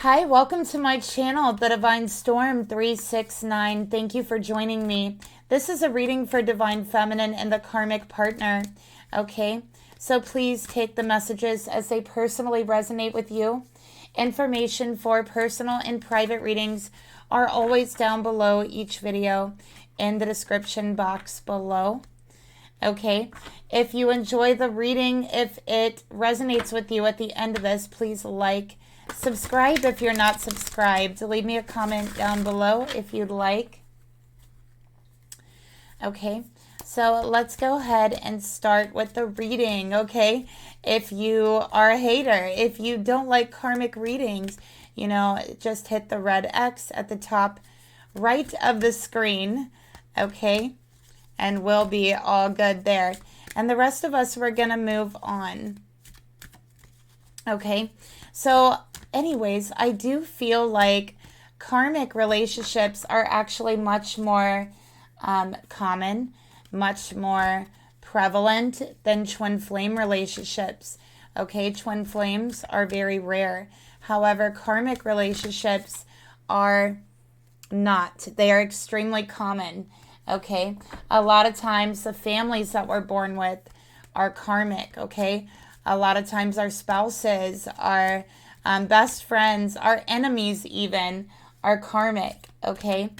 Hi, welcome to my channel, The Divine Storm 369. Thank you for joining me. This is a reading for Divine Feminine and the Karmic Partner. Okay, so please take the messages as they personally resonate with you. Information for personal and private readings are always down below each video in the description box below. Okay, if you enjoy the reading, if it resonates with you at the end of this, please subscribe if you're not subscribed. Leave me a comment down below if you'd like. Okay, so let's go ahead and start with the reading, okay? If you are a hater, if you don't like karmic readings, just hit the red X at the top right of the screen, okay? And we'll be all good there. And the rest of us, we're going to move on. Okay, so anyways, I do feel like karmic relationships are actually much more common, much more prevalent than twin flame relationships. Okay, twin flames are very rare. However, karmic relationships are not. They are extremely common. Okay, a lot of times the families that we're born with are karmic. Okay, a lot of times our spouses, our best friends, our enemies even are karmic. Okay,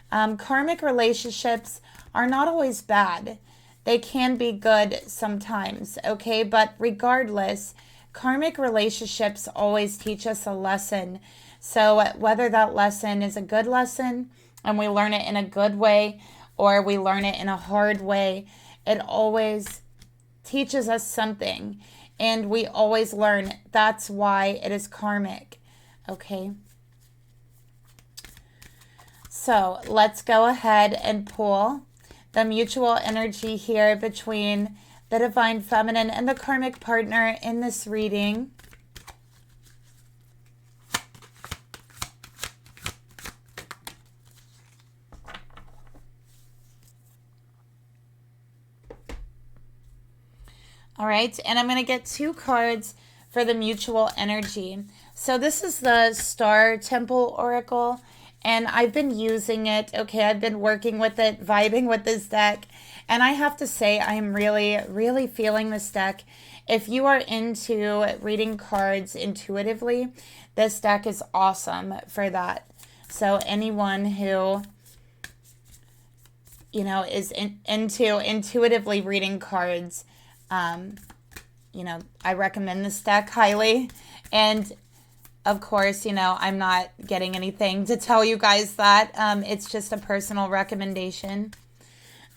karmic relationships are not always bad. They can be good sometimes. Okay, but regardless, karmic relationships always teach us a lesson. So whether that lesson is a good lesson and we learn it in a good way, or we learn it in a hard way, it always teaches us something. And we always learn. That's why it is karmic. Okay. So let's go ahead and pull the mutual energy here between the Divine Feminine and the Karmic Partner in this reading. All right, and I'm going to get two cards for the mutual energy. So this is the Star Temple Oracle, and I've been using it. Okay, I've been working with it, vibing with this deck, and I have to say I am really, really feeling this deck. If you are into reading cards intuitively, this deck is awesome for that. So anyone who is into intuitively reading cards, I recommend this deck highly. And of course, I'm not getting anything to tell you guys that. It's just a personal recommendation.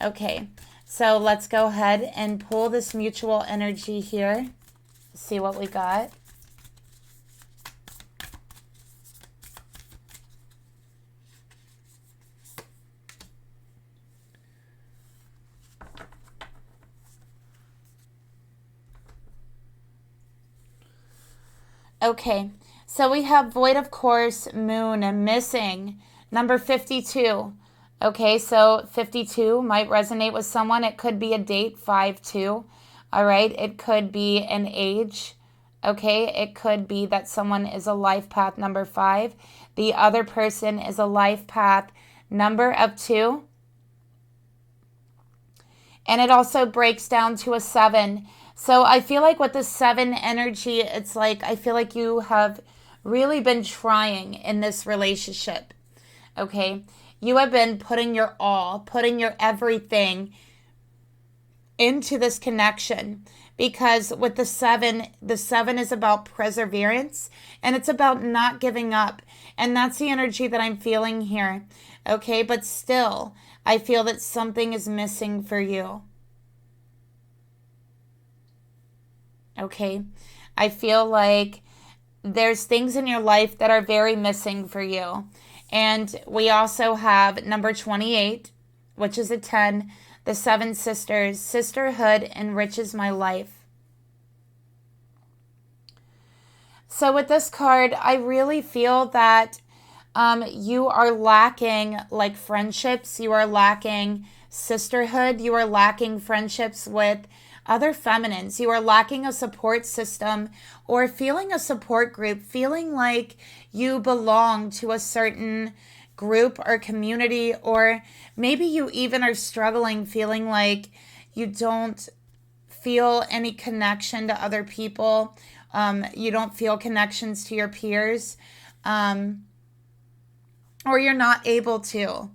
Okay, so let's go ahead and pull this mutual energy here. See what we got. Okay, so we have Void of Course, Moon, Missing, number 52. Okay, so 52 might resonate with someone. It could be a date, 5-2. All right, it could be an age. Okay, it could be that someone is a life path number 5. The other person is a life path number of 2. And it also breaks down to a 7. So I feel like with the 7 energy, it's like I feel like you have really been trying in this relationship. Okay? You have been putting your all, putting your everything into this connection. Because with the 7 is about perseverance and it's about not giving up. And that's the energy that I'm feeling here. Okay? But still, I feel that something is missing for you. Okay, I feel like there's things in your life that are very missing for you. And we also have number 28, which is a 10, the 7 sisters. Sisterhood enriches my life. So with this card, I really feel that you are lacking like friendships. You are lacking sisterhood. You are lacking friendships with other feminines, you are lacking a support system or feeling a support group, feeling like you belong to a certain group or community, or maybe you even are struggling feeling like you don't feel any connection to other people. You don't feel connections to your peers, or you're not able to.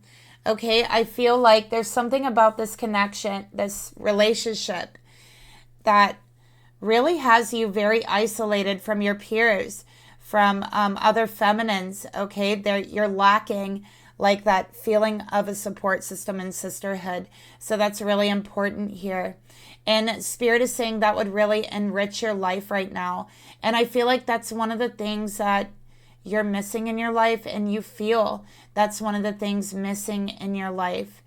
Okay, I feel like there's something about this connection, this relationship, that really has you very isolated from your peers, from other feminines. Okay, you're lacking like that feeling of a support system and sisterhood. So that's really important here. And Spirit is saying that would really enrich your life right now. And I feel like that's one of the things that you're missing in your life, and you feel that's one of the things missing in your life,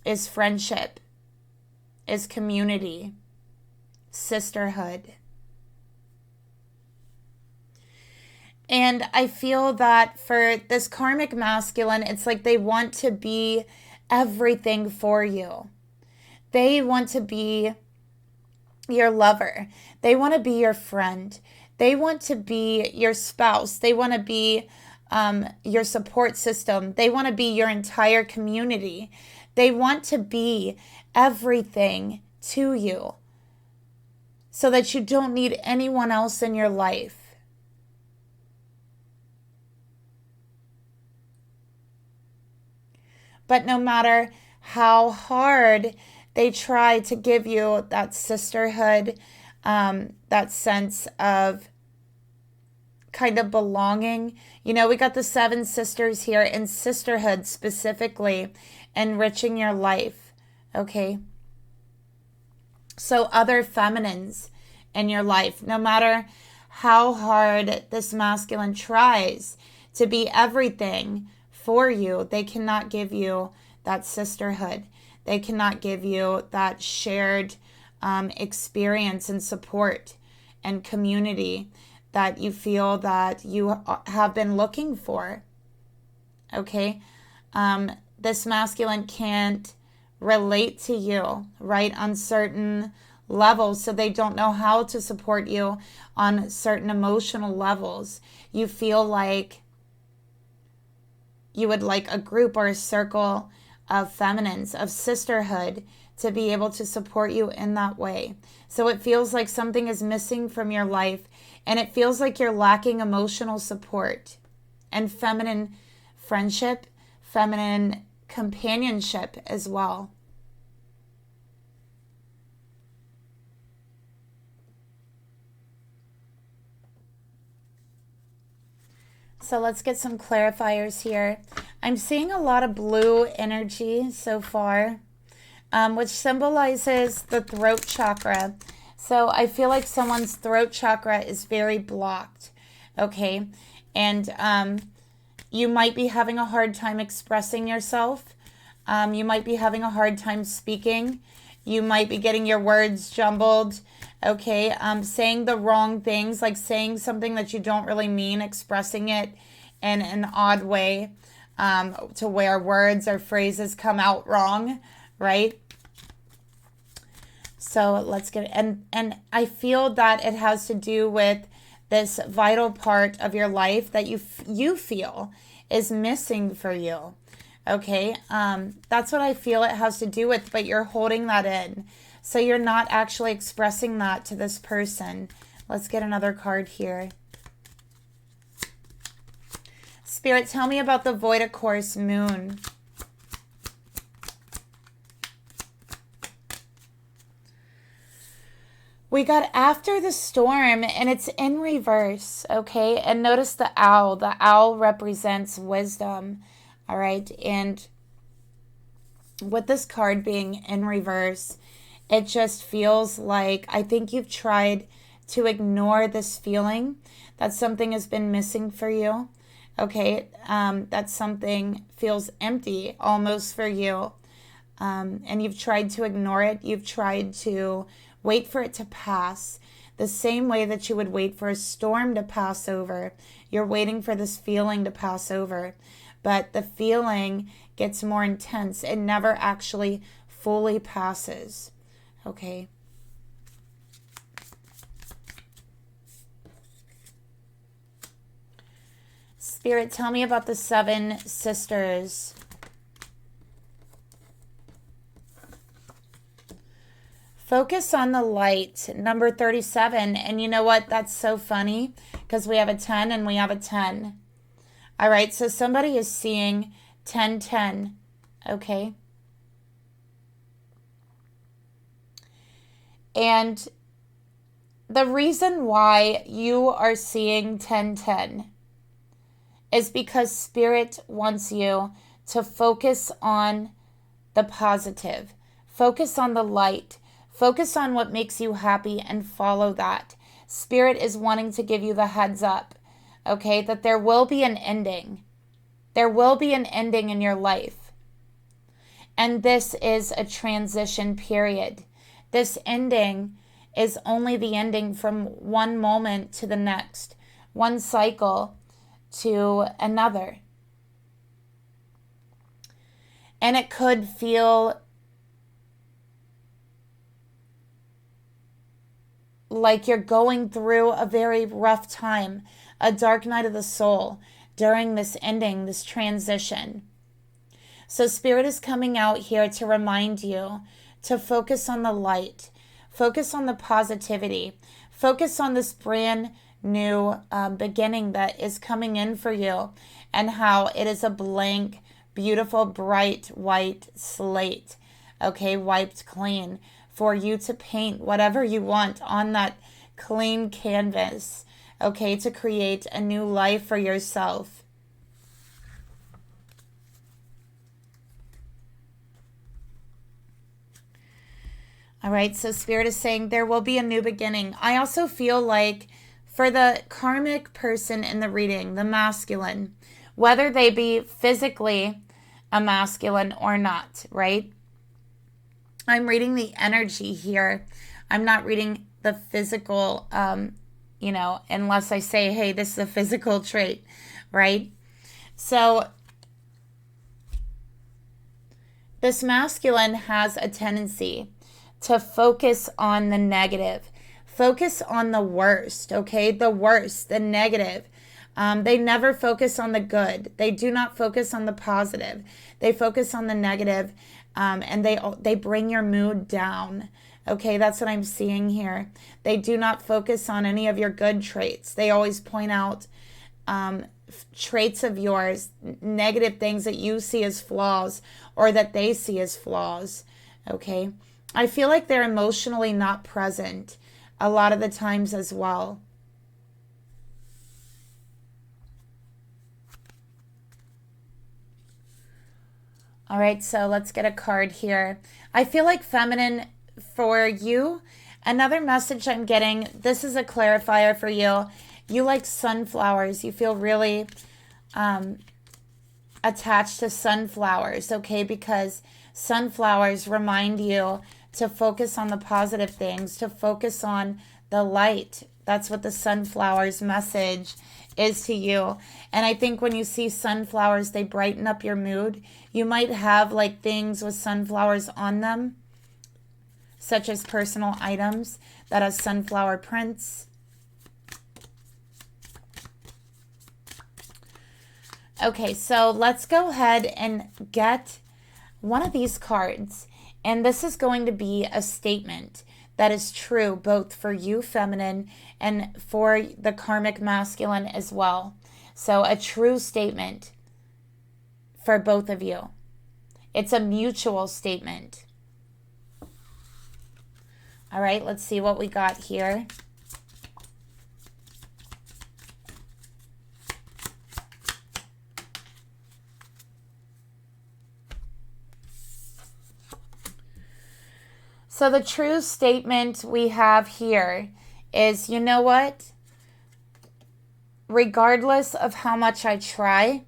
is friendship, is community, sisterhood. And I feel that for this karmic masculine, it's like they want to be everything for you. They want to be your lover. They want to be your friend. They want to be your spouse. They want to be your support system. They want to be your entire community. They want to be everything to you so that you don't need anyone else in your life. But no matter how hard they try to give you that sisterhood, that sense of kind of belonging. You know, we got the 7 sisters here, and sisterhood specifically, enriching your life. Okay. So other feminines in your life, no matter how hard this masculine tries to be everything for you, they cannot give you that sisterhood. They cannot give you that shared experience and support and community that you feel that you have been looking for. Okay? This masculine can't relate to you, right, on certain levels, so they don't know how to support you on certain emotional levels. You feel like you would like a group or a circle of feminines, of sisterhood, to be able to support you in that way. So it feels like something is missing from your life, and it feels like you're lacking emotional support and feminine friendship, feminine companionship as well. So let's get some clarifiers here. I'm seeing a lot of blue energy so far, which symbolizes the throat chakra. So I feel like someone's throat chakra is very blocked, okay? And you might be having a hard time expressing yourself. You might be having a hard time speaking. You might be getting your words jumbled, okay? Saying the wrong things, like saying something that you don't really mean, expressing it in an odd way, to where words or phrases come out wrong, right? So let's get, and I feel that it has to do with this vital part of your life that you feel is missing for you. Okay, that's what I feel it has to do with, but you're holding that in. So you're not actually expressing that to this person. Let's get another card here. Spirit, tell me about the Void of Course moon. We got after the storm, and it's in reverse, okay? And notice the owl. The owl represents wisdom, all right? And with this card being in reverse, it just feels like, I think you've tried to ignore this feeling that something has been missing for you, okay? That something feels empty almost for you. And you've tried to ignore it. You've tried to wait for it to pass, the same way that you would wait for a storm to pass over. You're waiting for this feeling to pass over, but the feeling gets more intense. It never actually fully passes, okay? Spirit, tell me about the 7 sisters. Focus on the light, number 37. And you know what? That's so funny because we have a 10 and we have a 10. All right, so somebody is seeing 1010, okay? And the reason why you are seeing 1010 is because Spirit wants you to focus on the positive, focus on the light, focus on what makes you happy and follow that. Spirit is wanting to give you the heads up, okay, that there will be an ending. There will be an ending in your life. And this is a transition period. This ending is only the ending from one moment to the next, one cycle to another. And it could feel like you're going through a very rough time, a dark night of the soul during this ending, this transition. So Spirit is coming out here to remind you to focus on the light, focus on the positivity, focus on this brand new beginning that is coming in for you, and how it is a blank, beautiful, bright, white slate, okay, wiped clean for you to paint whatever you want on that clean canvas, okay, to create a new life for yourself. All right, so Spirit is saying there will be a new beginning. I also feel like for the karmic person in the reading, the masculine, whether they be physically a masculine or not, right? I'm reading the energy here. I'm not reading the physical, unless I say, hey, this is a physical trait, right? So this masculine has a tendency to focus on the negative, focus on the worst, okay? The worst, the negative. They never focus on the good. They do not focus on the positive. They focus on the negative, and they bring your mood down. Okay, that's what I'm seeing here. They do not focus on any of your good traits. They always point out traits of yours, negative things that you see as flaws or that they see as flaws. Okay, I feel like they're emotionally not present a lot of the times as well. All right, so let's get a card here. I feel like feminine for you. Another message I'm getting, this is a clarifier for you. You like sunflowers. You feel really attached to sunflowers, okay? Because sunflowers remind you to focus on the positive things, to focus on the light. That's what the sunflowers message is to you. And I think when you see sunflowers, they brighten up your mood. You might have like things with sunflowers on them, such as personal items that have sunflower prints. Okay, so let's go ahead and get one of these cards. And this is going to be a statement that is true both for you, feminine, and for the karmic masculine as well. So a true statement for both of you. It's a mutual statement. All right, let's see what we got here. So the true statement we have here is, you know what? Regardless of how much I try,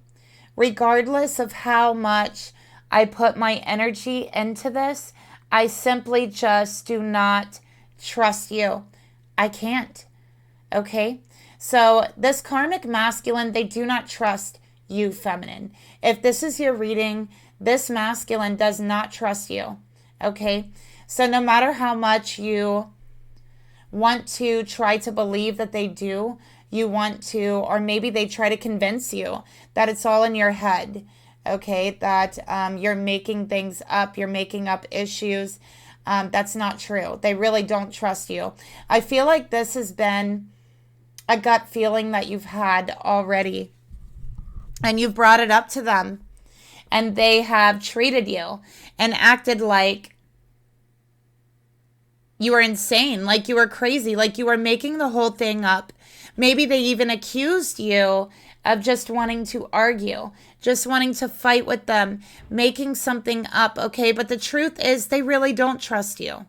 regardless of how much I put my energy into this, I simply just do not trust you. I can't. Okay? So this karmic masculine, they do not trust you, feminine. If this is your reading, this masculine does not trust you. Okay? So no matter how much you want to try to believe that they do. You want to, or maybe they try to convince you that it's all in your head, okay? That you're making things up, you're making up issues. That's not true. They really don't trust you. I feel like this has been a gut feeling that you've had already, and you've brought it up to them, and they have treated you and acted like you were insane, like you were crazy, like you were making the whole thing up. Maybe they even accused you of just wanting to argue, just wanting to fight with them, making something up, okay? But the truth is they really don't trust you.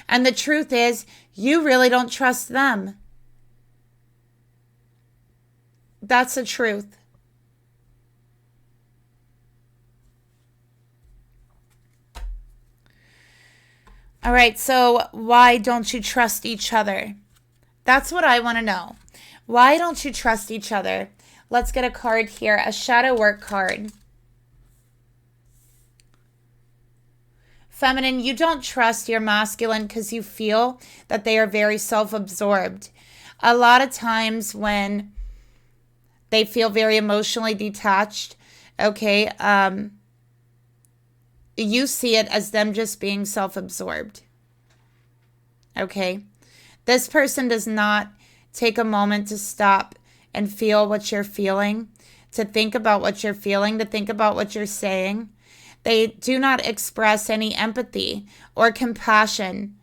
And the truth is you really don't trust them. That's the truth. All right, so why don't you trust each other? That's what I want to know. Why don't you trust each other? Let's get a card here, a shadow work card. Feminine, you don't trust your masculine because you feel that they are very self-absorbed. A lot of times when they feel very emotionally detached, okay, you see it as them just being self-absorbed. Okay? This person does not take a moment to stop and feel what you're feeling, to think about what you're feeling, to think about what you're saying. They do not express any empathy or compassion.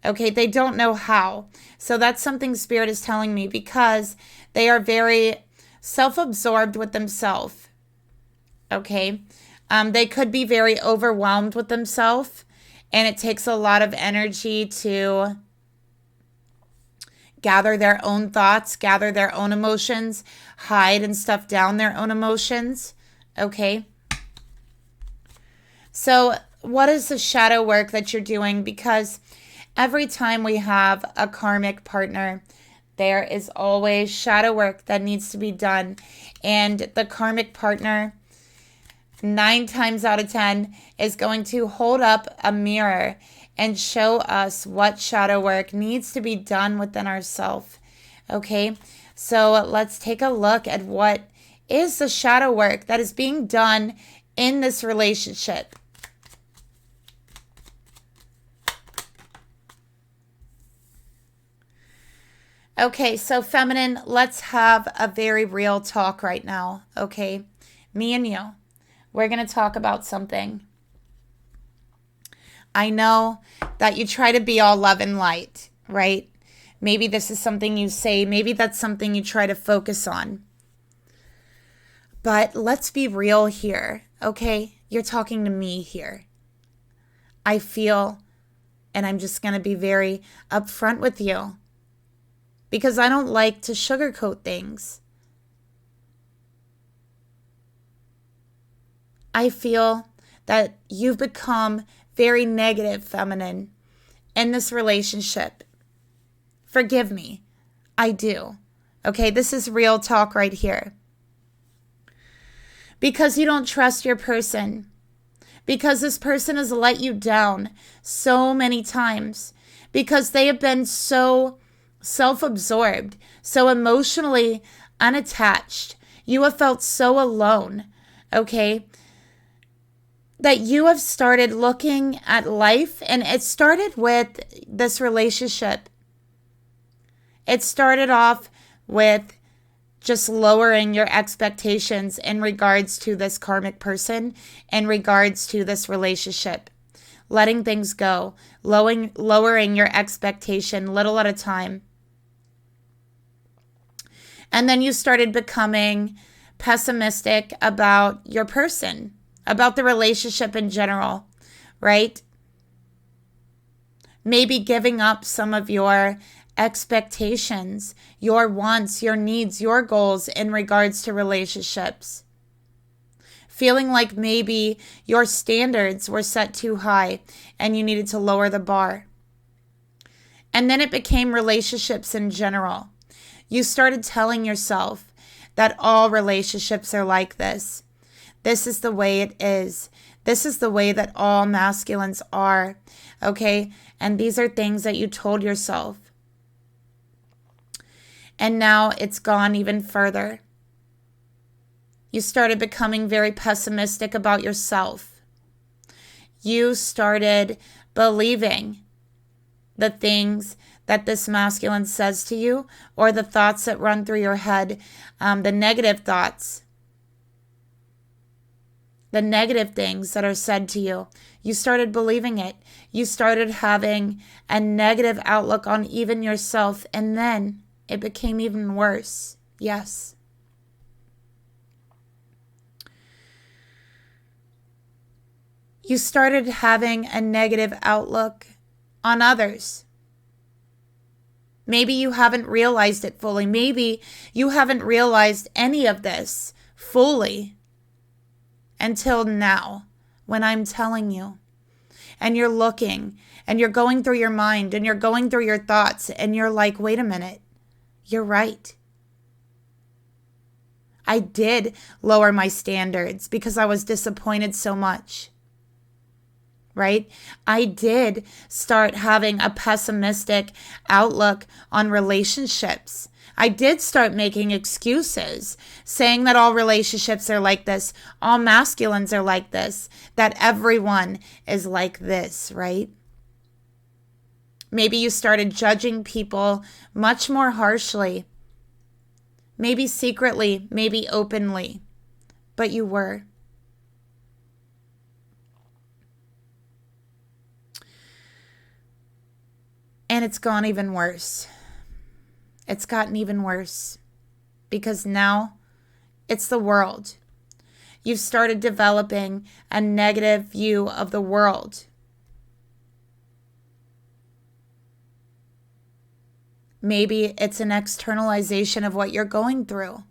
Okay? They don't know how. So that's something Spirit is telling me, because they are very self-absorbed with themselves. Okay? They could be very overwhelmed with themselves, and it takes a lot of energy to gather their own thoughts, gather their own emotions, hide and stuff down their own emotions. Okay? So what is the shadow work that you're doing? Because every time we have a karmic partner, there is always shadow work that needs to be done. And the karmic partner, 9 times out of 10, is going to hold up a mirror and show us what shadow work needs to be done within ourselves. Okay, so let's take a look at what is the shadow work that is being done in this relationship. Okay, so feminine, let's have a very real talk right now. Okay, me and you. We're going to talk about something. I know that you try to be all love and light, right? Maybe this is something you say. Maybe that's something you try to focus on. But let's be real here, okay? You're talking to me here. I feel, and I'm just going to be very upfront with you, because I don't like to sugarcoat things. I feel that you've become very negative, feminine, in this relationship. Forgive me. I do. Okay, this is real talk right here. Because you don't trust your person. Because this person has let you down so many times. Because they have been so self-absorbed, so emotionally unattached. You have felt so alone. Okay? That you have started looking at life, and it started with this relationship. It started off with just lowering your expectations in regards to this karmic person, in regards to this relationship. Letting things go, lowering your expectation little at a time. And then you started becoming pessimistic about your person, about the relationship in general, right? Maybe giving up some of your expectations, your wants, your needs, your goals in regards to relationships. Feeling like maybe your standards were set too high and you needed to lower the bar. And then it became relationships in general. You started telling yourself that all relationships are like this. This is the way it is. This is the way that all masculines are. Okay? And these are things that you told yourself. And now it's gone even further. You started becoming very pessimistic about yourself. You started believing the things that this masculine says to you, or the thoughts that run through your head, the negative thoughts, the negative things that are said to you. You started believing it. You started having a negative outlook on even yourself, and then it became even worse. Yes. You started having a negative outlook on others. Maybe you haven't realized it fully. Maybe you haven't realized any of this fully until now, when I'm telling you. And you're looking, and you're going through your mind, and you're going through your thoughts, and you're like, wait a minute, you're right. I did lower my standards because I was disappointed so much. Right? I did start having a pessimistic outlook on relationships. I did start making excuses, saying that all relationships are like this, all masculines are like this, that everyone is like this, right? Maybe you started judging people much more harshly, maybe secretly, maybe openly, but you were. And it's gone even worse. It's gotten even worse because now it's the world. You've started developing a negative view of the world. Maybe it's an externalization of what you're going through.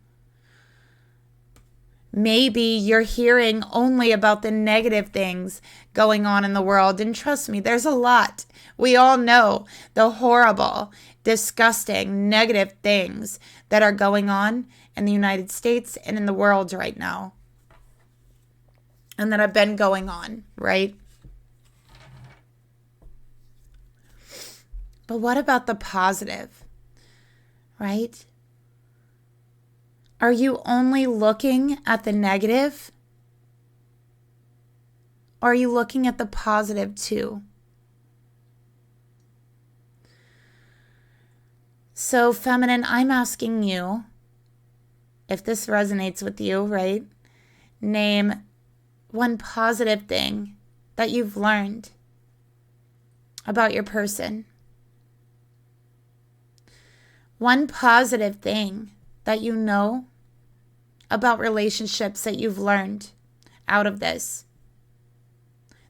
Maybe you're hearing only about the negative things going on in the world. And trust me, there's a lot. We all know the horrible, disgusting, negative things that are going on in the United States and in the world right now. And that have been going on, right? But what about the positive, right? Are you only looking at the negative? Or are you looking at the positive too? So, feminine, I'm asking you, if this resonates with you, right? Name one positive thing that you've learned about your person. One positive thing that you know about relationships that you've learned out of this.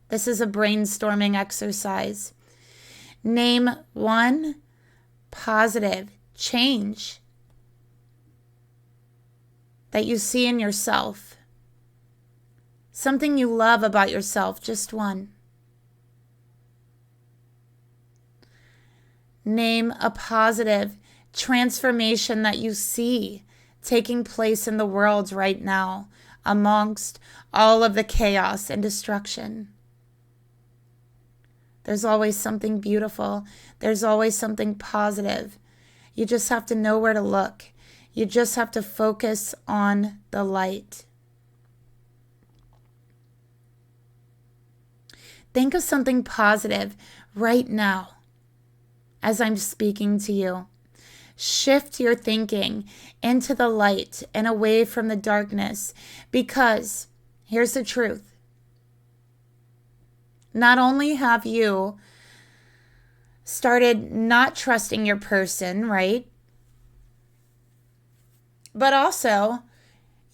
This is a brainstorming exercise. Name one positive change that you see in yourself. Something you love about yourself, just one. Name a positive transformation that you see taking place in the world right now amongst all of the chaos and destruction. There's always something beautiful. There's always something positive. You just have to know where to look. You just have to focus on the light. Think of something positive right now as I'm speaking to you. Shift your thinking into the light and away from the darkness, because here's the truth. Not only have you started not trusting your person, right? But also,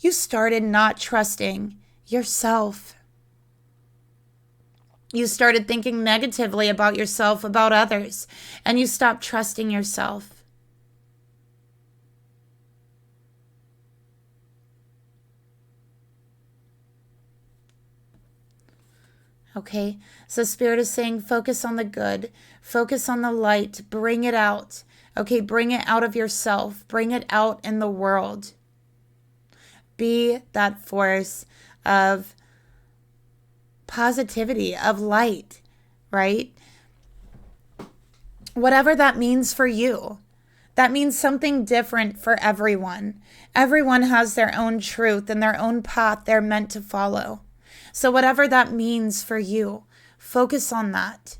you started not trusting yourself. You started thinking negatively about yourself, about others, and you stopped trusting yourself. Okay, so Spirit is saying focus on the good, focus on the light, bring it out. Okay, bring it out of yourself, bring it out in the world. Be that force of positivity, of light, right? whatever that means for you. That means something different for everyone. Everyone has their own truth and their own path they're meant to follow. So whatever that means for you, focus on that.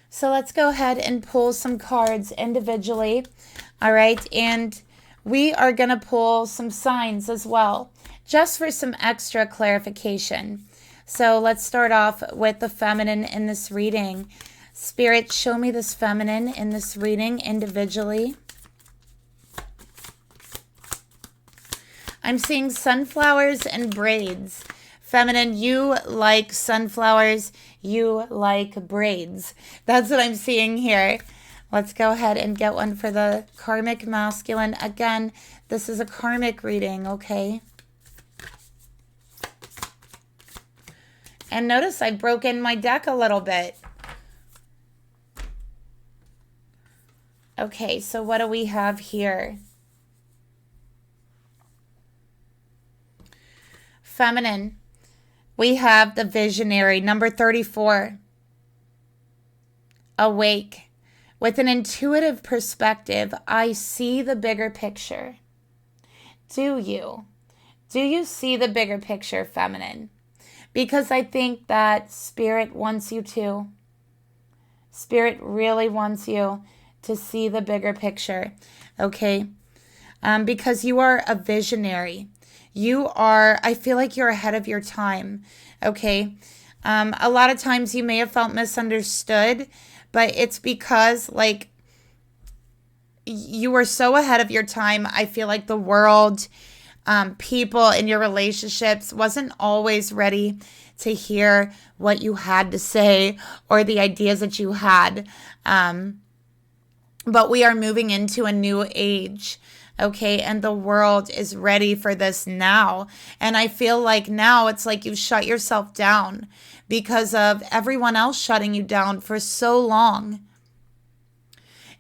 So let's go ahead and pull some cards individually. All right. And we are going to pull some signs as well, just for some extra clarification. So let's start off with the feminine in this reading. Spirit, show me this feminine in this reading individually. I'm seeing sunflowers and braids. Feminine, you like sunflowers, you like braids. That's what I'm seeing here. Let's go ahead and get one for the karmic masculine. Again, this is a karmic reading, okay? And notice I've broken my deck a little bit. Okay, so what do we have here? Feminine, we have the visionary, number 34. Awake. With an intuitive perspective, I see the bigger picture. Do you? Do you see the bigger picture, feminine? Because I think that Spirit wants you to. Spirit really wants you to see the bigger picture, okay? Because you are a visionary. You are, I feel like you're ahead of your time, okay? A lot of times you may have felt misunderstood, but it's because, like, you were so ahead of your time. I feel like the world, people in your relationships wasn't always ready to hear what you had to say or the ideas that you had. But we are moving into a new age. Okay, and the world is ready for this now. And I feel like now it's like you've shut yourself down because of everyone else shutting you down for so long.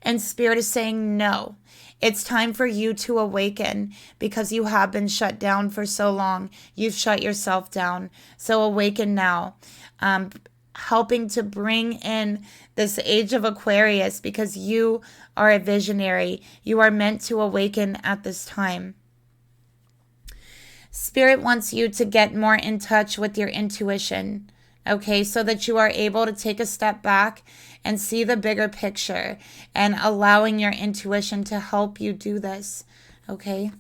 And Spirit is saying, no, it's time for you to awaken because you have been shut down for so long. You've shut yourself down. So awaken now. Helping to bring in this age of Aquarius because you are a visionary. You are meant to awaken at this time. Spirit wants you to get more in touch with your intuition, okay, so that you are able to take a step back and see the bigger picture and allowing your intuition to help you do this, okay?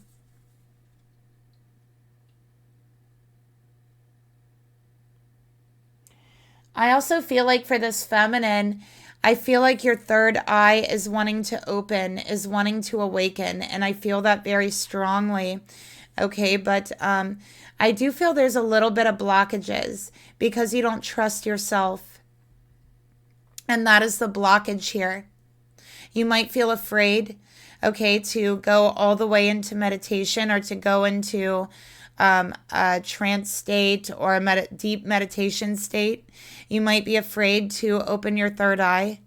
I also feel like for this feminine, I feel like your third eye is wanting to open, is wanting to awaken, and I feel that very strongly, okay? But I do feel there's a little bit of blockages because you don't trust yourself, and that is the blockage here. You might feel afraid, okay, to go all the way into meditation or to go into a trance state or a deep meditation state. You might be afraid to open your third eye,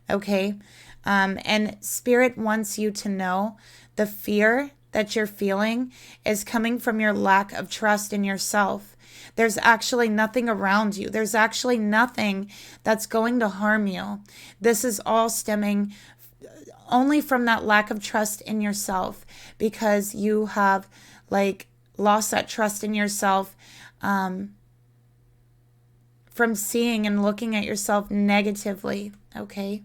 okay? And Spirit wants you to know the fear that you're feeling is coming from your lack of trust in yourself. There's actually nothing around you. There's actually nothing that's going to harm you. This is all stemming only from that lack of trust in yourself because you have, like, lost that trust in yourself from seeing and looking at yourself negatively, okay?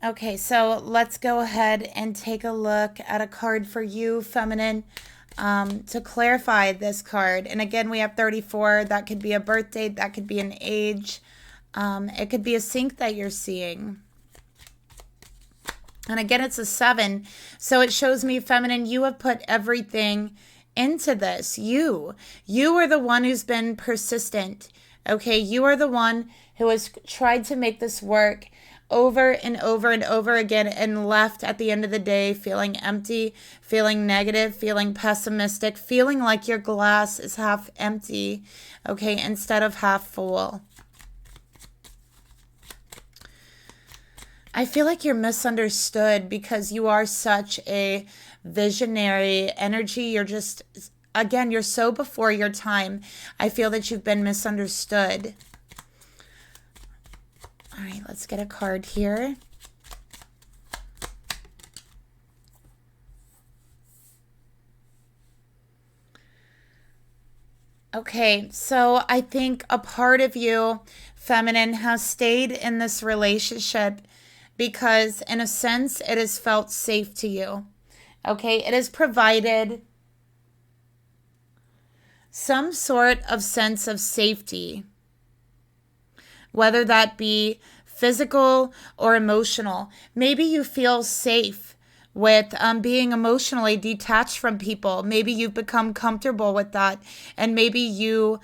Okay, so let's go ahead and take a look at a card for you, feminine, to clarify this card. And again, we have 34. That could be a birth date. That could be an age. It could be a sync that you're seeing. And again, it's a 7. So it shows me, feminine, you have put everything into this. You are the one who's been persistent. Okay, you are the one who has tried to make this work over and over and over again and left at the end of the day feeling empty, feeling negative, feeling pessimistic, feeling like your glass is half empty, okay, instead of half full. I feel like you're misunderstood because you are such a visionary energy. You're just, again, you're so before your time. I feel that you've been misunderstood. All right, let's get a card here. Okay, so I think a part of you, feminine, has stayed in this relationship because, in a sense, it has felt safe to you. Okay, it has provided some sort of sense of safety, whether that be physical or emotional. Maybe you feel safe with being emotionally detached from people. Maybe you've become comfortable with that, and maybe you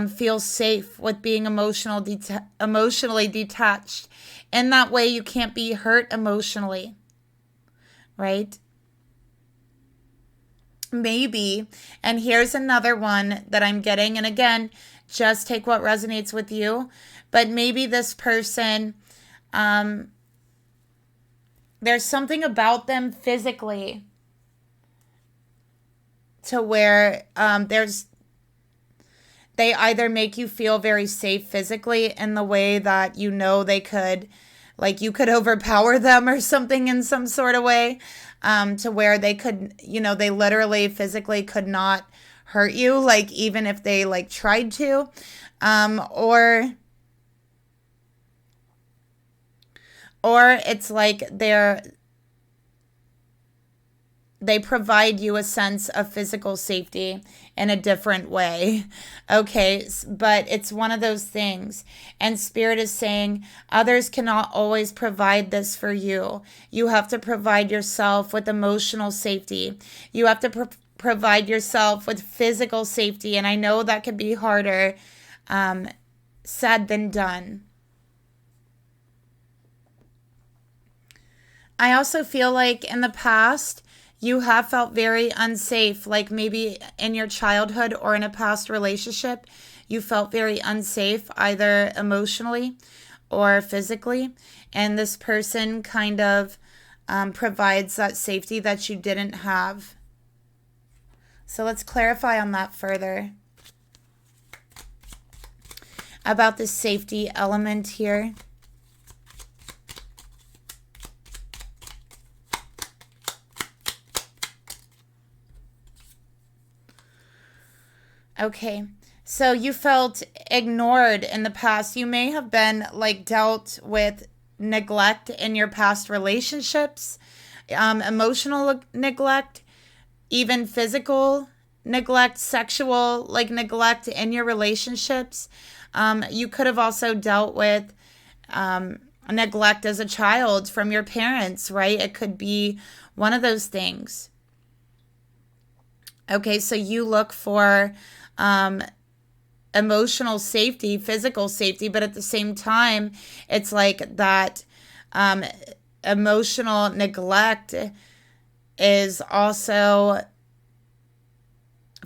feel safe with being emotionally detached. In that way, you can't be hurt emotionally, right? Maybe, and here's another one that I'm getting, and again, just take what resonates with you, but maybe this person, there's something about them physically to where they either make you feel very safe physically in the way that you know they could, like you could overpower them or something in some sort of way, to where they could, they literally physically could not hurt you, like even if they like tried to, or it's like they provide you a sense of physical safety in a different way. Okay, but it's one of those things. And Spirit is saying others cannot always provide this for you. You have to provide yourself with emotional safety. You have to provide yourself with physical safety. And I know that can be harder said than done. I also feel like in the past, you have felt very unsafe, like maybe in your childhood or in a past relationship, you felt very unsafe, either emotionally or physically. And this person kind of provides that safety that you didn't have. So let's clarify on that further about the safety element here. Okay, so you felt ignored in the past. You may have been like dealt with neglect in your past relationships, emotional neglect, even physical neglect, sexual like neglect in your relationships. You could have also dealt with neglect as a child from your parents, right? It could be one of those things. Okay, so you look for emotional safety, physical safety, but at the same time, it's like that emotional neglect is also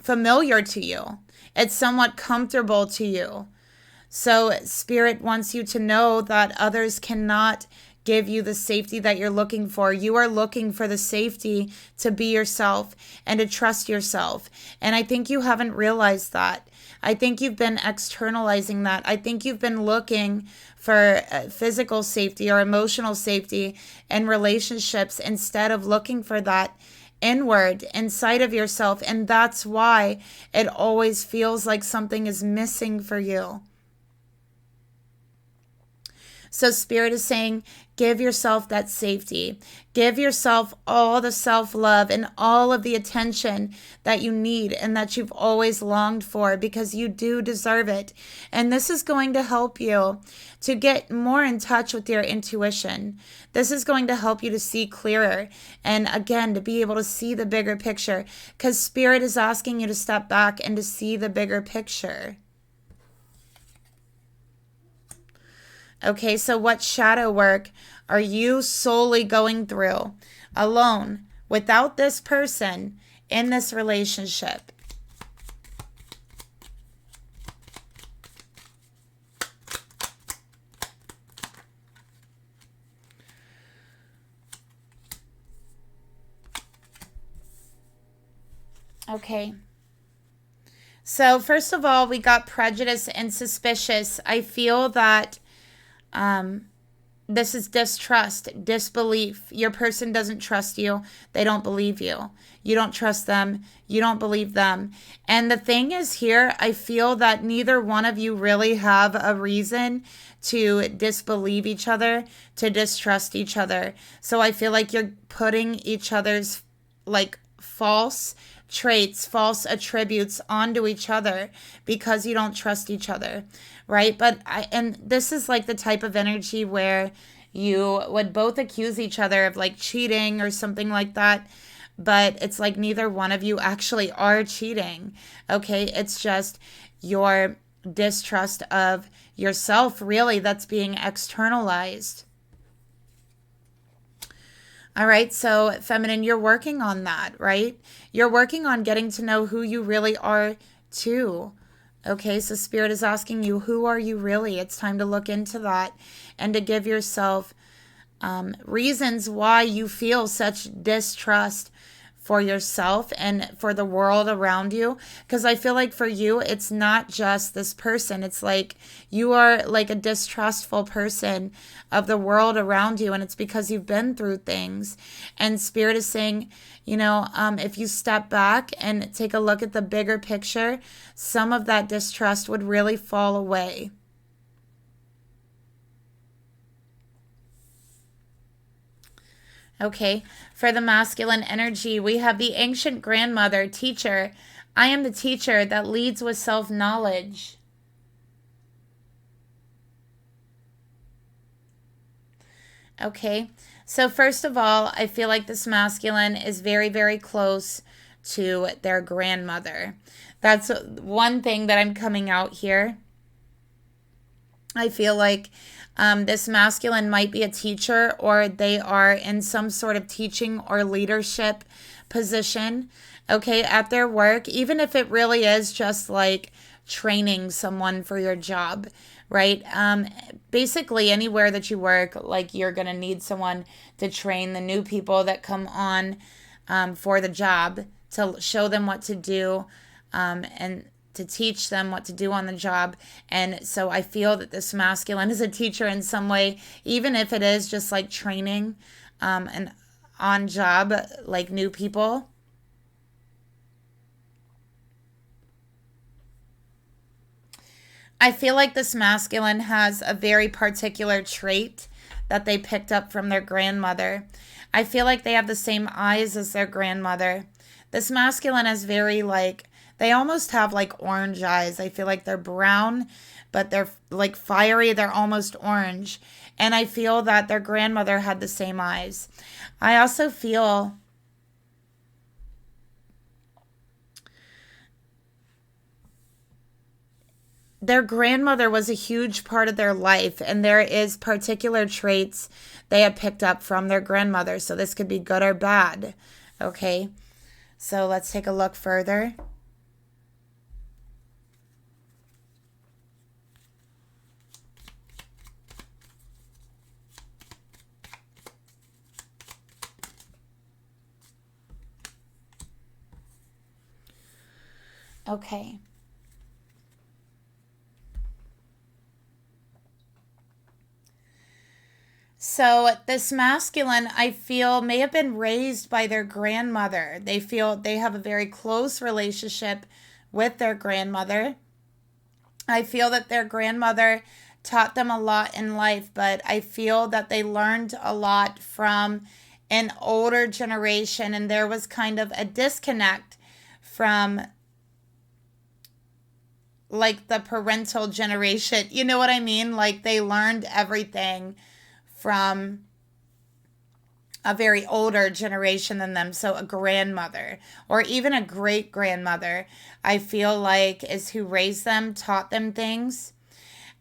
familiar to you. It's somewhat comfortable to you. So Spirit wants you to know that others cannot give you the safety that you're looking for. You are looking for the safety to be yourself and to trust yourself. And I think you haven't realized that. I think you've been externalizing that. I think you've been looking for physical safety or emotional safety in relationships instead of looking for that inward inside of yourself. And that's why it always feels like something is missing for you. So Spirit is saying, give yourself that safety. Give yourself all the self-love and all of the attention that you need and that you've always longed for, because you do deserve it. And this is going to help you to get more in touch with your intuition. This is going to help you to see clearer and, again, to be able to see the bigger picture, because Spirit is asking you to step back and to see the bigger picture. Okay, so what shadow work are you solely going through alone without this person in this relationship? Okay. So, first of all, we got prejudice and suspicious. I feel that um, this is distrust, disbelief. Your person doesn't trust you. They don't believe you. You don't trust them. You don't believe them. And the thing is, here, I feel that neither one of you really have a reason to disbelieve each other, to distrust each other. So I feel like you're putting each other's like false traits, false attributes onto each other because you don't trust each other, right? And this is like the type of energy where you would both accuse each other of like cheating or something like that, but it's like neither one of you actually are cheating. Okay, it's just your distrust of yourself, really, that's being externalized. All right, so feminine, you're working on that, right? You're working on getting to know who you really are too. Okay, so Spirit is asking you, who are you really? It's time to look into that and to give yourself reasons why you feel such distrust for yourself and for the world around you. Because I feel like for you, it's not just this person. It's like you are like a distrustful person of the world around you. And it's because you've been through things. And Spirit is saying, if you step back and take a look at the bigger picture, some of that distrust would really fall away. Okay, for the masculine energy, we have the ancient grandmother, teacher. I am the teacher that leads with self knowledge. Okay, so first of all, I feel like this masculine is very, very close to their grandmother. That's one thing that I'm coming out here. I feel like this masculine might be a teacher or they are in some sort of teaching or leadership position, okay, at their work, even if it really is just like training someone for your job, right? Basically, anywhere that you work, like you're going to need someone to train the new people that come on for the job to show them what to do and to teach them what to do on the job. And so I feel that this masculine is a teacher in some way, even if it is just like training and on job, like new people. I feel like this masculine has a very particular trait that they picked up from their grandmother. I feel like they have the same eyes as their grandmother. This masculine is very like, they almost have like orange eyes. I feel like they're brown, but they're like fiery. They're almost orange. And I feel that their grandmother had the same eyes. I also feel their grandmother was a huge part of their life, and there is particular traits they have picked up from their grandmother. So this could be good or bad. Okay, so let's take a look further. Okay. So this masculine, I feel, may have been raised by their grandmother. They feel they have a very close relationship with their grandmother. I feel that their grandmother taught them a lot in life, but I feel that they learned a lot from an older generation, and there was kind of a disconnect from like the parental generation. You know what I mean? Like they learned everything from a very older generation than them. So a grandmother or even a great grandmother, I feel like is who raised them, taught them things.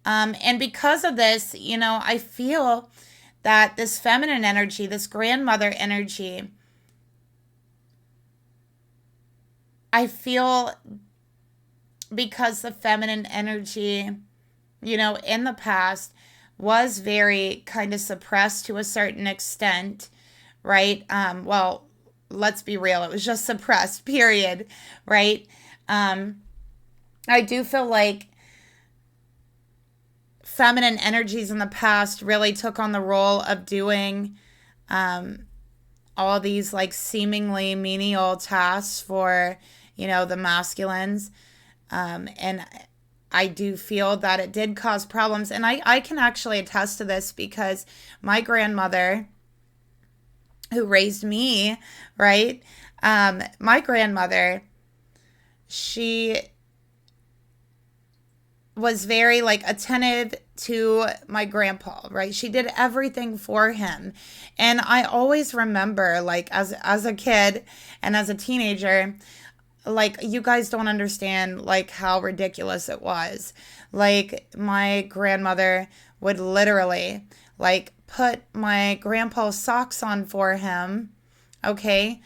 And because of this, I feel that this feminine energy, this grandmother energy, I feel because the feminine energy, in the past was very kind of suppressed to a certain extent, right? Well, let's be real, it was just suppressed, period, right? Um, I do feel like feminine energies in the past really took on the role of doing all these like seemingly menial tasks for, the masculines. And I do feel that it did cause problems. And I can actually attest to this because my grandmother, who raised me, right? My grandmother, she was very like attentive to my grandpa, right? She did everything for him. And I always remember like as a kid and as a teenager, like you guys don't understand like how ridiculous it was. Like my grandmother would literally like put my grandpa's socks on for him, okay?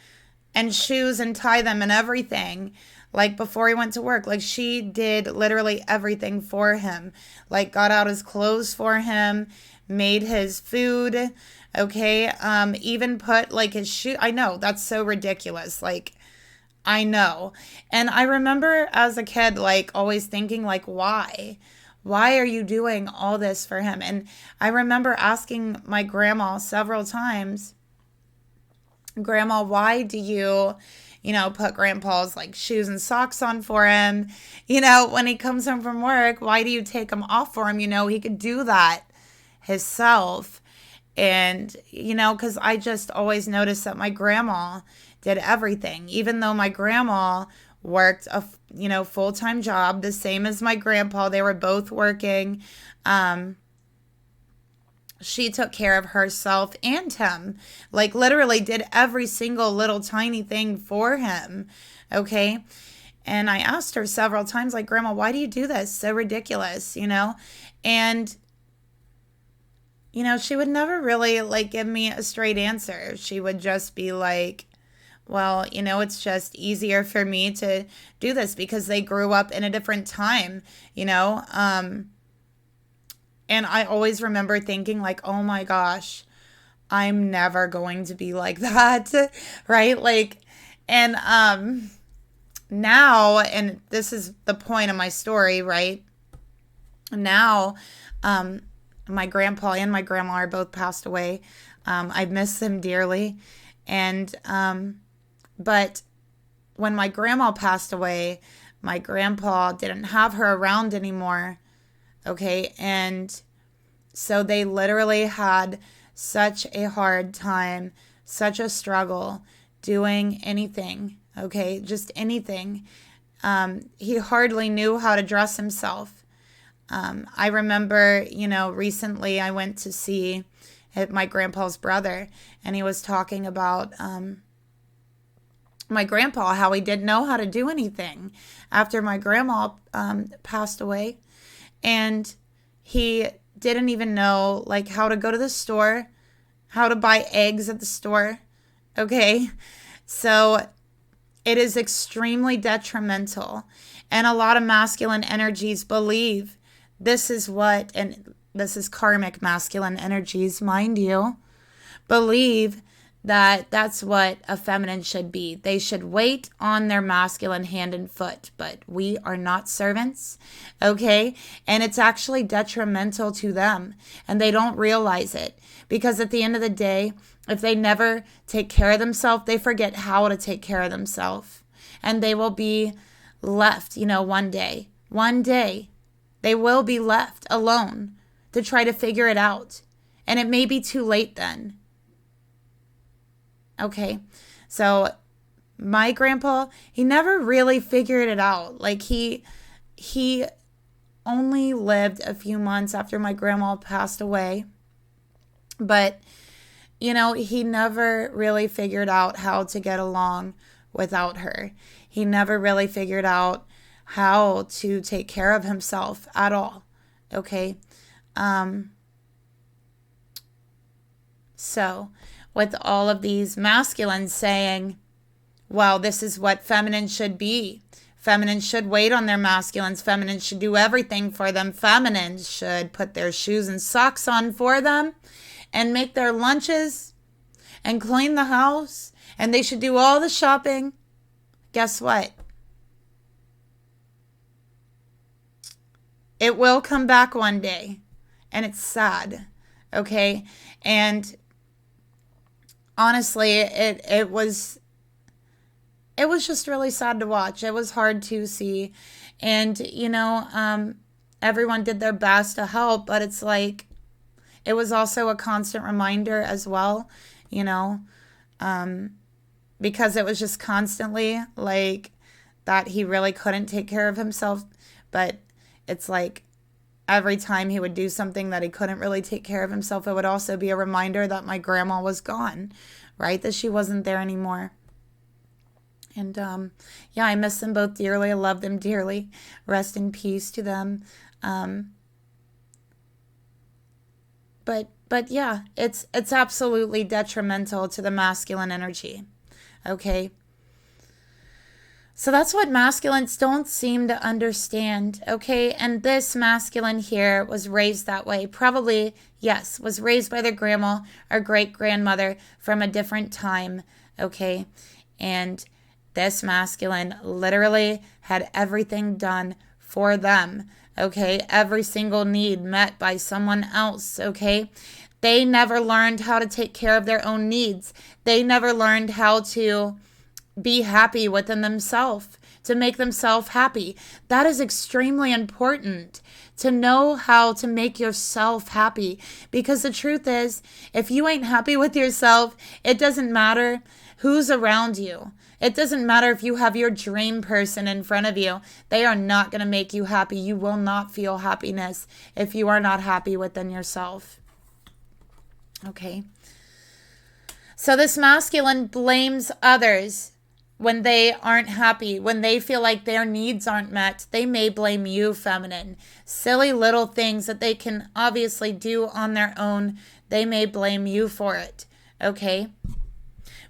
And shoes and tie them and everything. Like before he went to work, like she did literally everything for him. Like got out his clothes for him, made his food, okay? Even put like his shoe. I know that's so ridiculous. Like I know. And I remember as a kid, like always thinking like, why? Why are you doing all this for him? And I remember asking my grandma several times, Grandma, why do you, put grandpa's like shoes and socks on for him? When he comes home from work, why do you take them off for him? He could do that himself. And, because I just always noticed that my grandma did everything, even though my grandma worked a, full-time job, the same as my grandpa. They were both working. She took care of herself and him, like literally did every single little tiny thing for him. Okay. And I asked her several times, like, Grandma, why do you do this? So ridiculous, And, she would never really like give me a straight answer. She would just be like, well, it's just easier for me to do this because they grew up in a different time, and I always remember thinking like, oh my gosh, I'm never going to be like that, right? Like, and now, and this is the point of my story, right? Now, my grandpa and my grandma are both passed away. I miss them dearly. And, but when my grandma passed away, my grandpa didn't have her around anymore. Okay. And so they literally had such a hard time, such a struggle doing anything. Okay. Just anything. He hardly knew how to dress himself. I remember, recently I went to see my grandpa's brother, and he was talking about my grandpa, how he didn't know how to do anything after my grandma passed away. And he didn't even know like how to go to the store, how to buy eggs at the store. Okay. So it is extremely detrimental. And a lot of masculine energies believe this is what, and this is karmic masculine energies, mind you, believe that that's what a feminine should be. They should wait on their masculine hand and foot, but we are not servants, okay? And it's actually detrimental to them, and they don't realize it because at the end of the day, if they never take care of themselves, they forget how to take care of themselves, and they will be left, one day they will be left alone to try to figure it out, and it may be too late then. Okay, so my grandpa, he never really figured it out. Like he only lived a few months after my grandma passed away. But, he never really figured out how to get along without her. He never really figured out how to take care of himself at all. Okay. So with all of these masculines saying, well, this is what feminine should be. Feminine should wait on their masculines. Feminine should do everything for them. Feminine should put their shoes and socks on for them and make their lunches and clean the house and they should do all the shopping. Guess what? It will come back one day, and it's sad, okay? And honestly, it was just really sad to watch. It was hard to see, and everyone did their best to help, but it's like it was also a constant reminder as well, because it was just constantly like that he really couldn't take care of himself. But it's like every time he would do something that he couldn't really take care of himself, it would also be a reminder that my grandma was gone, right? That she wasn't there anymore. And yeah, I miss them both dearly. I love them dearly. Rest in peace to them. But yeah, it's absolutely detrimental to the masculine energy. Okay? So that's what masculines don't seem to understand, okay? And this masculine here was raised that way. Probably, yes, was raised by their grandma or great-grandmother from a different time, okay? And this masculine literally had everything done for them, okay? Every single need met by someone else, okay? They never learned how to take care of their own needs. They never learned how to be happy within themselves, to make themselves happy. That is extremely important, to know how to make yourself happy. Because the truth is, if you ain't happy with yourself, it doesn't matter who's around you. It doesn't matter if you have your dream person in front of you. They are not going to make you happy. You will not feel happiness if you are not happy within yourself. Okay? So this masculine blames others when they aren't happy, when they feel like their needs aren't met. They may blame you, feminine. Silly little things that they can obviously do on their own, they may blame you for it. Okay?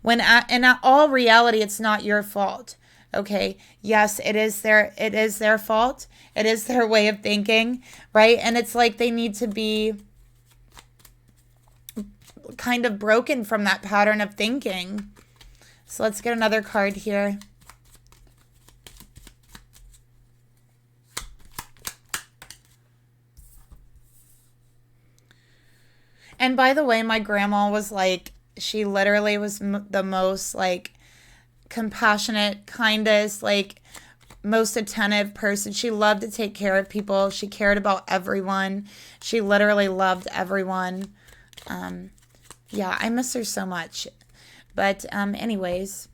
When in all reality, it's not your fault. Okay? Yes, it is their fault. It is their way of thinking, right? And it's like they need to be kind of broken from that pattern of thinking. So let's get another card here. And by the way, my grandma was like, she literally was the most like compassionate, kindest, like most attentive person. She loved to take care of people. She cared about everyone. She literally loved everyone. Yeah, I miss her so much. But anyways,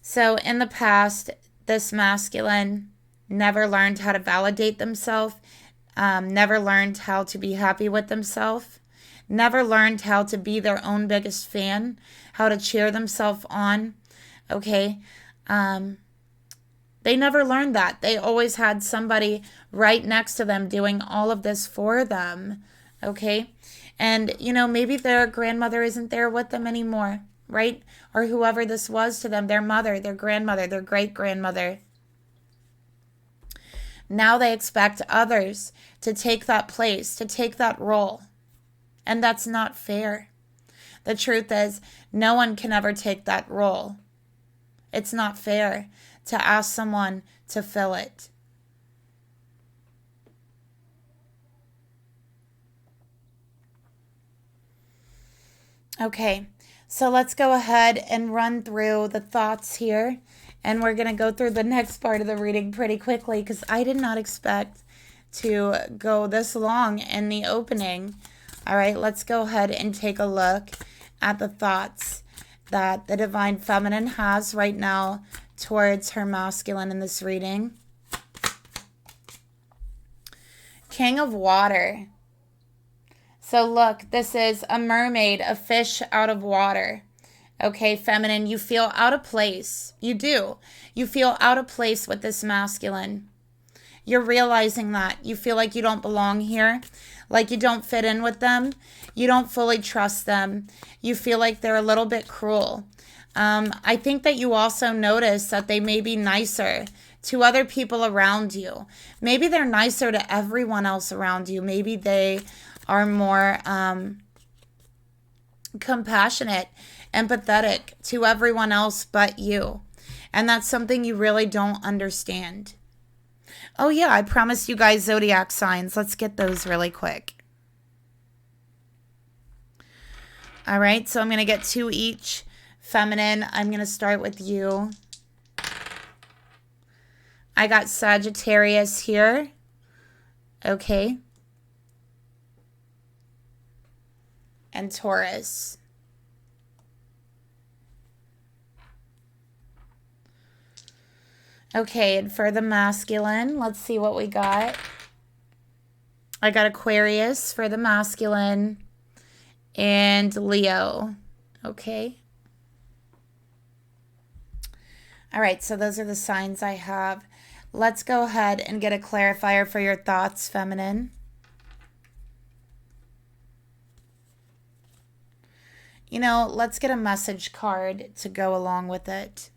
so in the past, this masculine never learned how to validate themselves, never learned how to be happy with themselves, never learned how to be their own biggest fan, how to cheer themselves on, okay? They never learned that. They always had somebody right next to them doing all of this for them, okay? And, maybe their grandmother isn't there with them anymore, right? Or whoever this was to them, their mother, their grandmother, their great-grandmother. Now they expect others to take that place, to take that role. And that's not fair. The truth is, no one can ever take that role. It's not fair to ask someone to fill it. Okay, so let's go ahead and run through the thoughts here. And we're going to go through the next part of the reading pretty quickly because I did not expect to go this long in the opening. All right, let's go ahead and take a look at the thoughts that the Divine Feminine has right now towards her masculine in this reading. King of Water. So look, this is a mermaid, a fish out of water. Okay, feminine, you feel out of place. You do. You feel out of place with this masculine. You're realizing that. You feel like you don't belong here, like you don't fit in with them. You don't fully trust them. You feel like they're a little bit cruel. I think that you also notice that they may be nicer to other people around you. Maybe they're nicer to everyone else around you. Maybe they are more compassionate, empathetic to everyone else but you. And that's something you really don't understand. Oh yeah, I promised you guys zodiac signs. Let's get those really quick. All right, so I'm going to get 2 each. Feminine, I'm going to start with you. I got Sagittarius here. Okay. And Taurus. Okay, and for the masculine, let's see what we got. I got Aquarius for the masculine and Leo. Okay. All right, so those are the signs I have. Let's go ahead and get a clarifier for your thoughts, feminine. You know, let's get a message card to go along with it.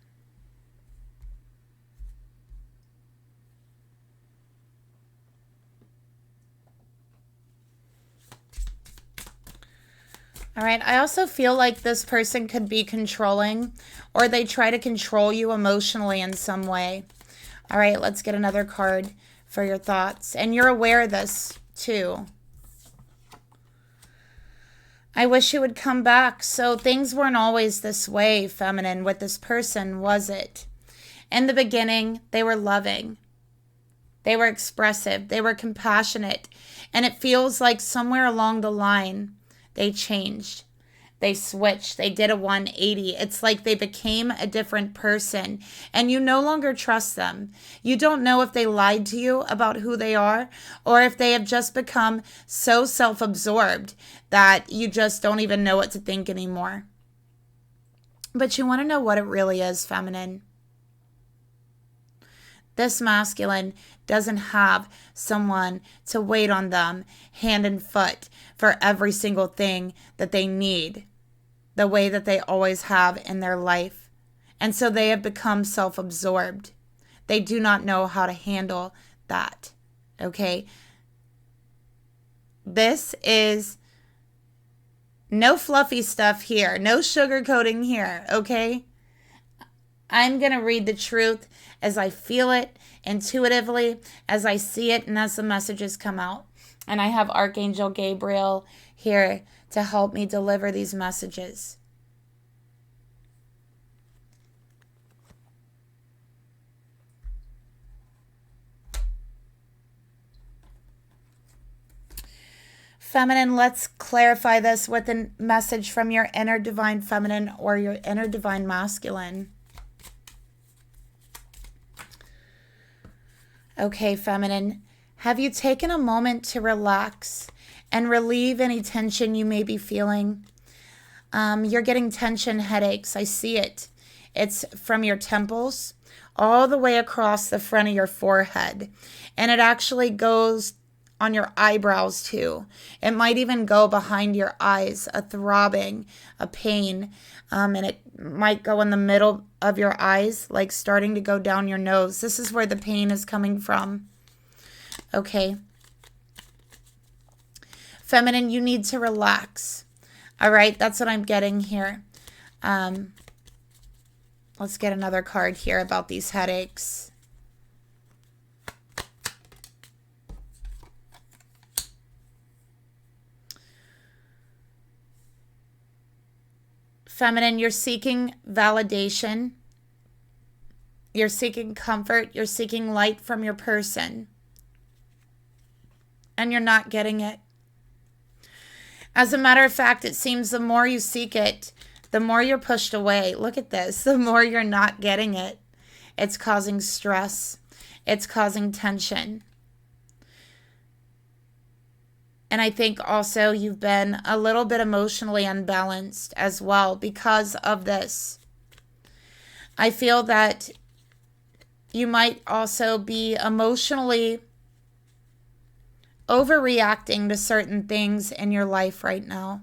All right, I also feel like this person could be controlling, or they try to control you emotionally in some way. All right, let's get another card for your thoughts. And you're aware of this too. I wish you would come back. So things weren't always this way, feminine, with this person, was it? In the beginning, they were loving. They were expressive. They were compassionate. And it feels like somewhere along the line, they changed. They switched. They did a 180. It's like they became a different person and you no longer trust them. You don't know if they lied to you about who they are or if they have just become so self-absorbed that you just don't even know what to think anymore. But you want to know what it really is, feminine. This masculine doesn't have someone to wait on them hand and foot for every single thing that they need, the way that they always have in their life. And so they have become self-absorbed. They do not know how to handle that, okay? This is no fluffy stuff here, no sugarcoating here, okay? I'm going to read the truth as I feel it, intuitively, as I see it, and as the messages come out. And I have Archangel Gabriel here to help me deliver these messages. Feminine, let's clarify this with a message from your inner divine feminine or your inner divine masculine. Okay, feminine, have you taken a moment to relax and relieve any tension you may be feeling? You're getting tension headaches. I see it. It's from your temples all the way across the front of your forehead. And it actually goes on your eyebrows too. It might even go behind your eyes, a throbbing, a pain. And it might go in the middle of your eyes, like starting to go down your nose. This is where the pain is coming from. Okay. Feminine, you need to relax. All right, that's what I'm getting here. Let's get another card here about these headaches. Feminine, you're seeking validation. You're seeking comfort. You're seeking light from your person. And you're not getting it. As a matter of fact, it seems the more you seek it, the more you're pushed away. Look at this. The more you're not getting it. It's causing stress. It's causing tension. And I think also you've been a little bit emotionally unbalanced as well because of this. I feel that you might also be emotionally overreacting to certain things in your life right now,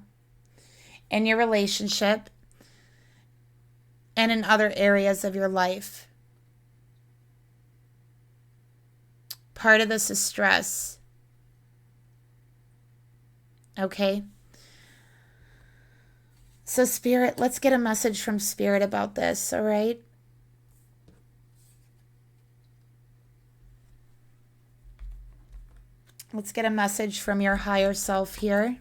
in your relationship, and in other areas of your life. Part of this is stress. Okay? So Spirit, let's get a message from Spirit about this, all right? Let's get a message from your higher self here.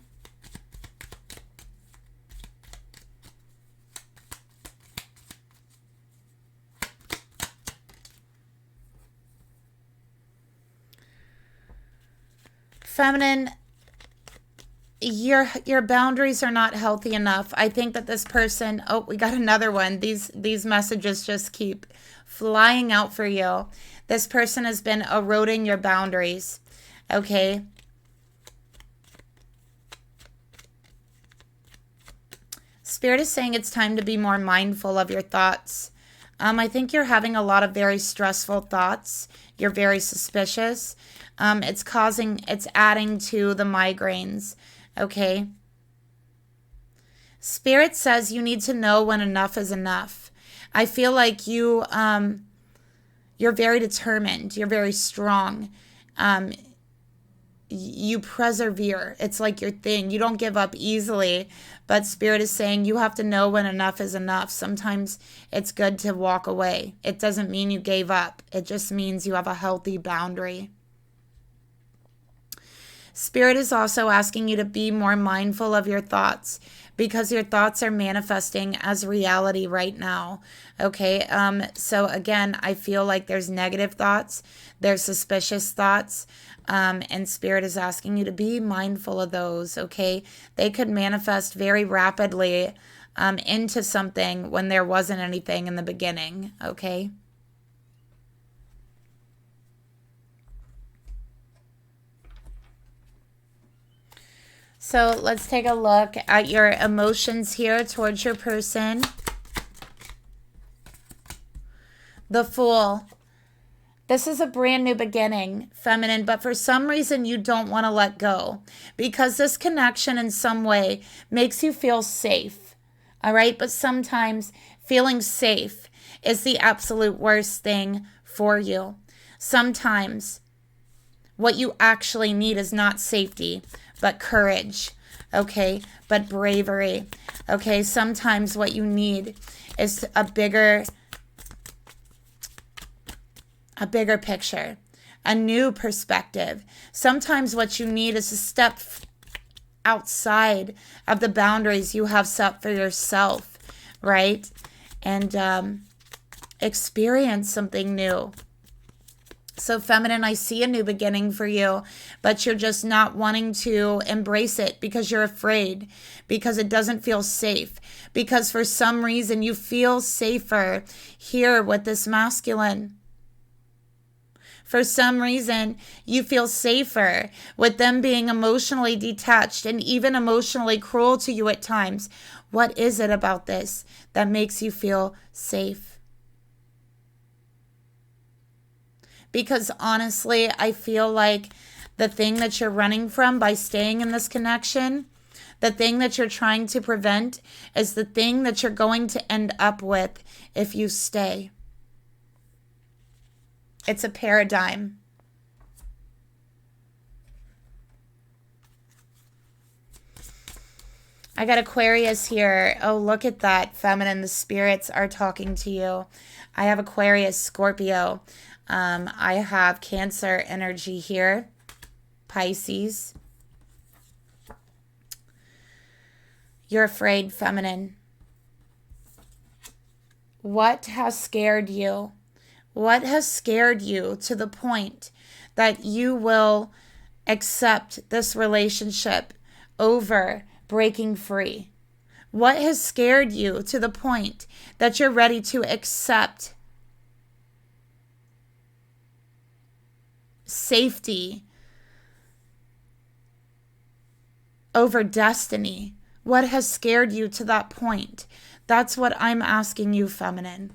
Feminine, your boundaries are not healthy enough. I think that this person, oh, we got another one. These messages just keep flying out for you. This person has been eroding your boundaries. Okay? Spirit is saying it's time to be more mindful of your thoughts. I think you're having a lot of very stressful thoughts. You're very suspicious. It's adding to the migraines. Okay? Spirit says you need to know when enough is enough. I feel like you're very determined. You're very strong. You persevere. It's like your thing. You don't give up easily. But Spirit is saying you have to know when enough is enough. Sometimes it's good to walk away. It doesn't mean you gave up. It just means you have a healthy boundary. Spirit is also asking you to be more mindful of your thoughts because your thoughts are manifesting as reality right now. Okay, so again, I feel like there's negative thoughts, there's suspicious thoughts, and Spirit is asking you to be mindful of those, okay? They could manifest very rapidly into something when there wasn't anything in the beginning, okay? So let's take a look at your emotions here towards your person. The Fool. This is a brand new beginning, feminine, but for some reason you don't want to let go because this connection in some way makes you feel safe. All right, but sometimes feeling safe is the absolute worst thing for you. Sometimes what you actually need is not safety, but courage, okay? But bravery, okay? Sometimes what you need is a bigger picture, a new perspective. Sometimes what you need is to step outside of the boundaries you have set for yourself, right? And experience something new. So feminine, I see a new beginning for you, but you're just not wanting to embrace it because you're afraid, because it doesn't feel safe, because for some reason you feel safer here with this masculine. For some reason, you feel safer with them being emotionally detached and even emotionally cruel to you at times. What is it about this that makes you feel safe? Because honestly, I feel like the thing that you're running from by staying in this connection, the thing that you're trying to prevent, is the thing that you're going to end up with if you stay. It's a paradigm. I got Aquarius here. Oh, look at that, feminine. The spirits are talking to you. I have Aquarius, Scorpio. I have Cancer energy here. Pisces. You're afraid, feminine. What has scared you? What has scared you to the point that you will accept this relationship over breaking free? What has scared you to the point that you're ready to accept safety over destiny? What has scared you to that point? That's what I'm asking you, feminine.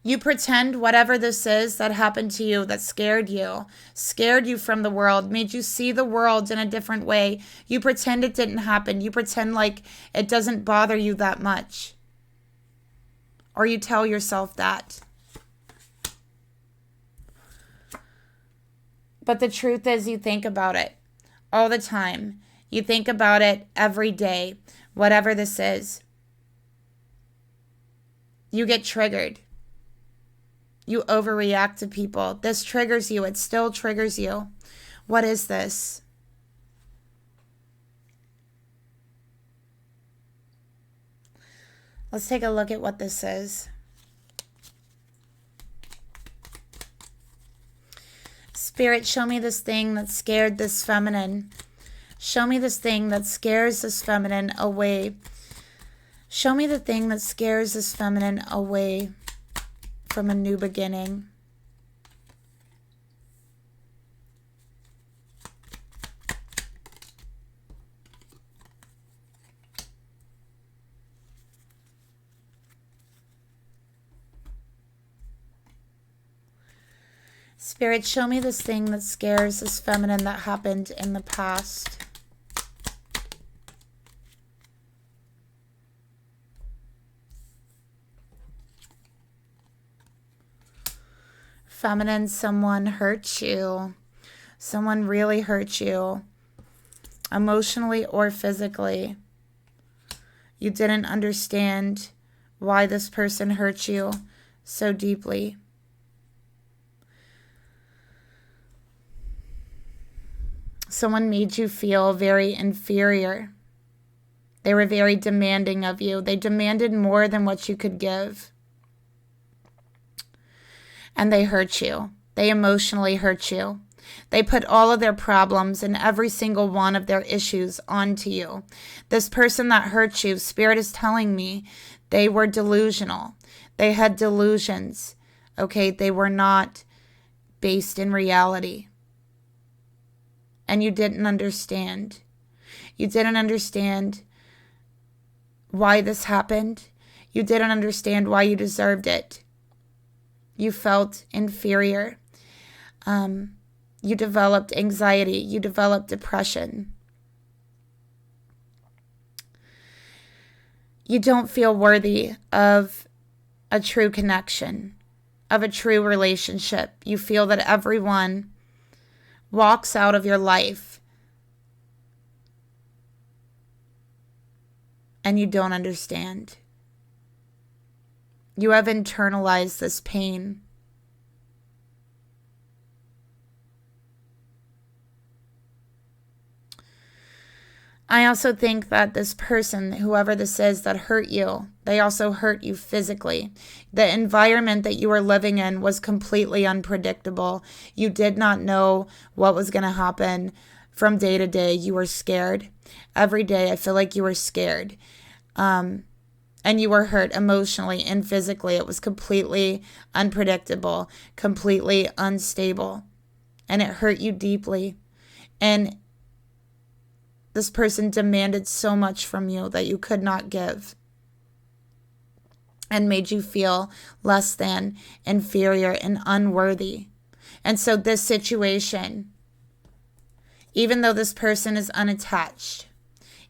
You pretend whatever this is that happened to you, that scared you from the world, made you see the world in a different way. You pretend it didn't happen. You pretend like it doesn't bother you that much. Or you tell yourself that. But the truth is, you think about it. all the time. You think about it every day, whatever this is. You get triggered. You overreact to people. This triggers you. It still triggers you. What is this? Let's take a look at what this is. Spirit, show me this thing that scared this feminine. Show me this thing that scares this feminine away. Show me the thing that scares this feminine away from a new beginning. Spirit, show me this thing that scares this feminine that happened in the past. Feminine, someone hurt you. Someone really hurt you, emotionally or physically. You didn't understand why this person hurt you so deeply. Someone made you feel very inferior. They were very demanding of you. They demanded more than what you could give. And they hurt you. They emotionally hurt you. They put all of their problems and every single one of their issues onto you. This person that hurt you, Spirit is telling me, they were delusional. They had delusions. Okay, they were not based in reality. And you didn't understand. You didn't understand why this happened. You didn't understand why you deserved it. You felt inferior. You developed anxiety. You developed depression. You don't feel worthy of a true connection, of a true relationship. You feel that everyone walks out of your life and you don't understand. You have internalized this pain. I also think that this person, whoever this is that hurt you, they also hurt you physically. The environment that you were living in was completely unpredictable. You did not know what was going to happen from day to day. You were scared. Every day, I feel like you were scared. And you were hurt emotionally and physically. It was completely unpredictable, completely unstable. And it hurt you deeply. And this person demanded so much from you that you could not give and made you feel less than, inferior, and unworthy. And so this situation, even though this person is unattached,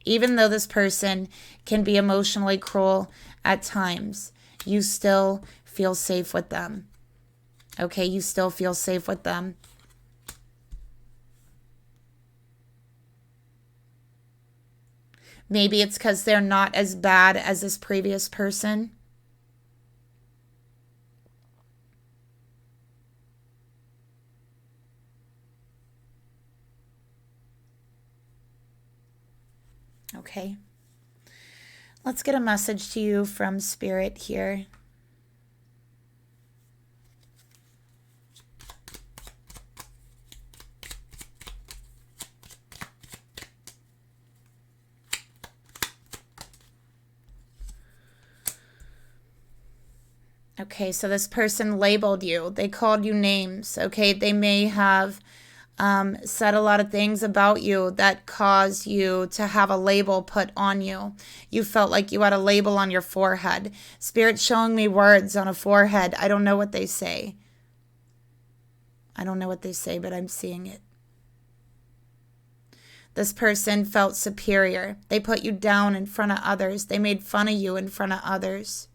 even though this person can be emotionally cruel at times, you still feel safe with them. Okay, you still feel safe with them. Maybe it's because they're not as bad as this previous person. Okay. Let's get a message to you from Spirit here. Okay, so this person labeled you. They called you names. Okay, they may have said a lot of things about you that caused you to have a label put on you. You felt like you had a label on your forehead. Spirit's showing me words on a forehead. I don't know what they say. I don't know what they say, but I'm seeing it. This person felt superior. They put you down in front of others. They made fun of you in front of others.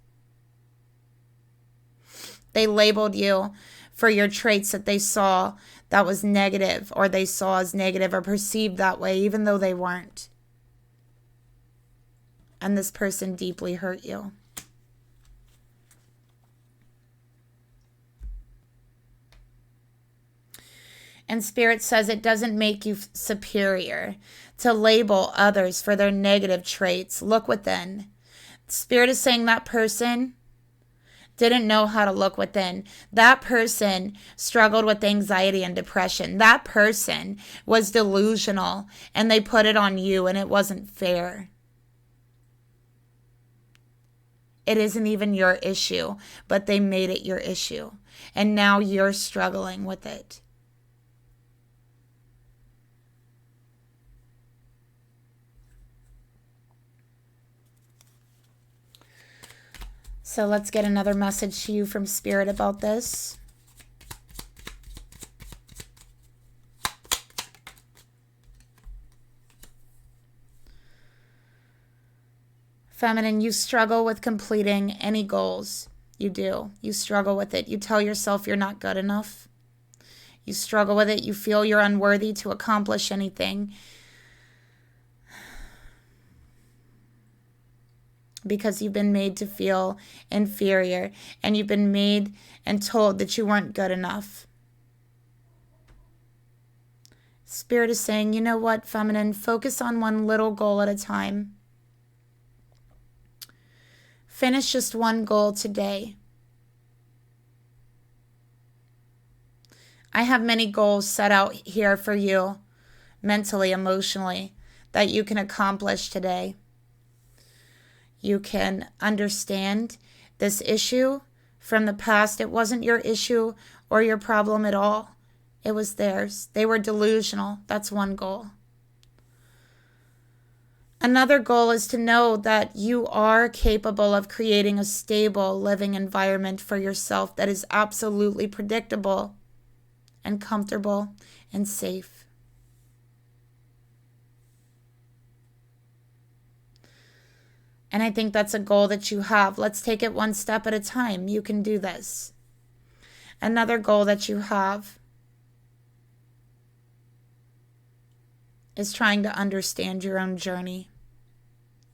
They labeled you for your traits that they saw that was negative, or they saw as negative or perceived that way, even though they weren't. And this person deeply hurt you. And Spirit says it doesn't make you superior to label others for their negative traits. Look within. Spirit is saying that person didn't know how to look within. That person struggled with anxiety and depression. That person was delusional, and they put it on you, and it wasn't fair. It isn't even your issue, but they made it your issue. And now you're struggling with it. So let's get another message to you from Spirit about this. Feminine, you struggle with completing any goals. You do. You struggle with it. You tell yourself you're not good enough. You struggle with it. You feel you're unworthy to accomplish anything. Because you've been made to feel inferior, and you've been made and told that you weren't good enough. Spirit is saying, you know what, Feminine, focus on one little goal at a time. Finish just one goal today. I have many goals set out here for you, mentally, emotionally, that you can accomplish today. You can understand this issue from the past. It wasn't your issue or your problem at all. It was theirs. They were delusional. That's one goal. Another goal is to know that you are capable of creating a stable living environment for yourself that is absolutely predictable and comfortable and safe. And I think that's a goal that you have. Let's take it one step at a time. You can do this. Another goal that you have is trying to understand your own journey.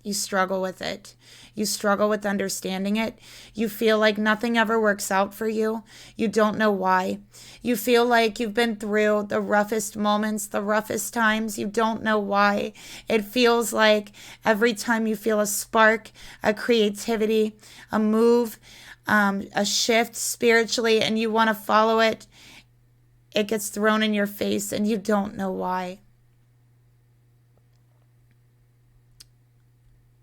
You struggle with it. You struggle with understanding it. You feel like nothing ever works out for you. You don't know why. You feel like you've been through the roughest moments, the roughest times. You don't know why. It feels like every time you feel a spark, a creativity, a move, a shift spiritually, and you want to follow it, it gets thrown in your face and you don't know why.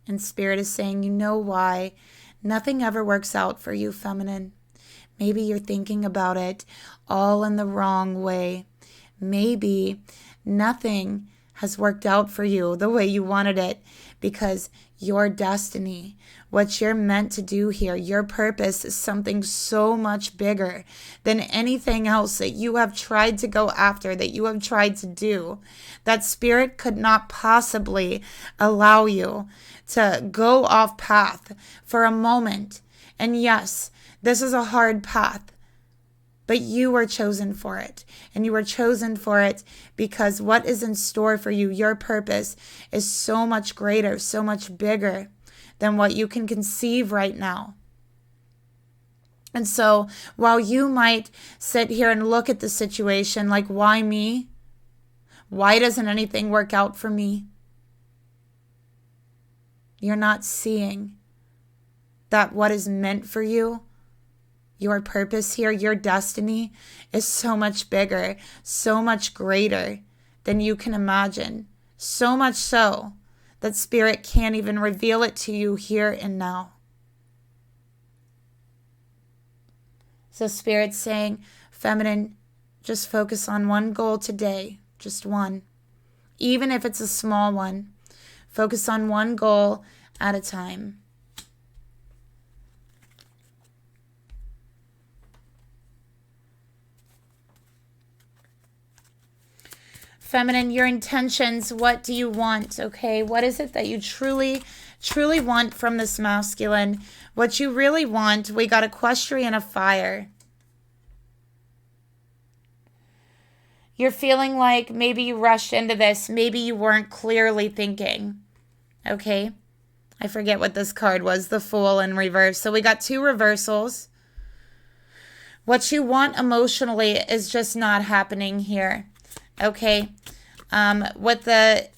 And Spirit is saying, you know why. Nothing ever works out for you, Feminine. Maybe you're thinking about it all in the wrong way. Maybe nothing has worked out for you the way you wanted it because your destiny, what you're meant to do here, your purpose is something so much bigger than anything else that you have tried to go after, that you have tried to do, that Spirit could not possibly allow you to go off path for a moment. And yes, this is a hard path, but you were chosen for it. And you were chosen for it because what is in store for you, your purpose, is so much greater, so much bigger than what you can conceive right now. And so while you might sit here and look at the situation like, why me? Why doesn't anything work out for me? You're not seeing that what is meant for you, your purpose here, your destiny, is so much bigger, so much greater than you can imagine. So much so that Spirit can't even reveal it to you here and now. So Spirit's saying, Feminine, just focus on one goal today, just one. Even if it's a small one, focus on one goal at a time. Feminine, your intentions, what do you want, okay? What is it that you truly want from this masculine? What you really want, we got equestrian of fire. You're feeling like maybe you rushed into this. Maybe you weren't clearly thinking. Okay? I forget what this card was. The Fool in reverse. So we got 2 reversals. What you want emotionally is just not happening here. Okay? With the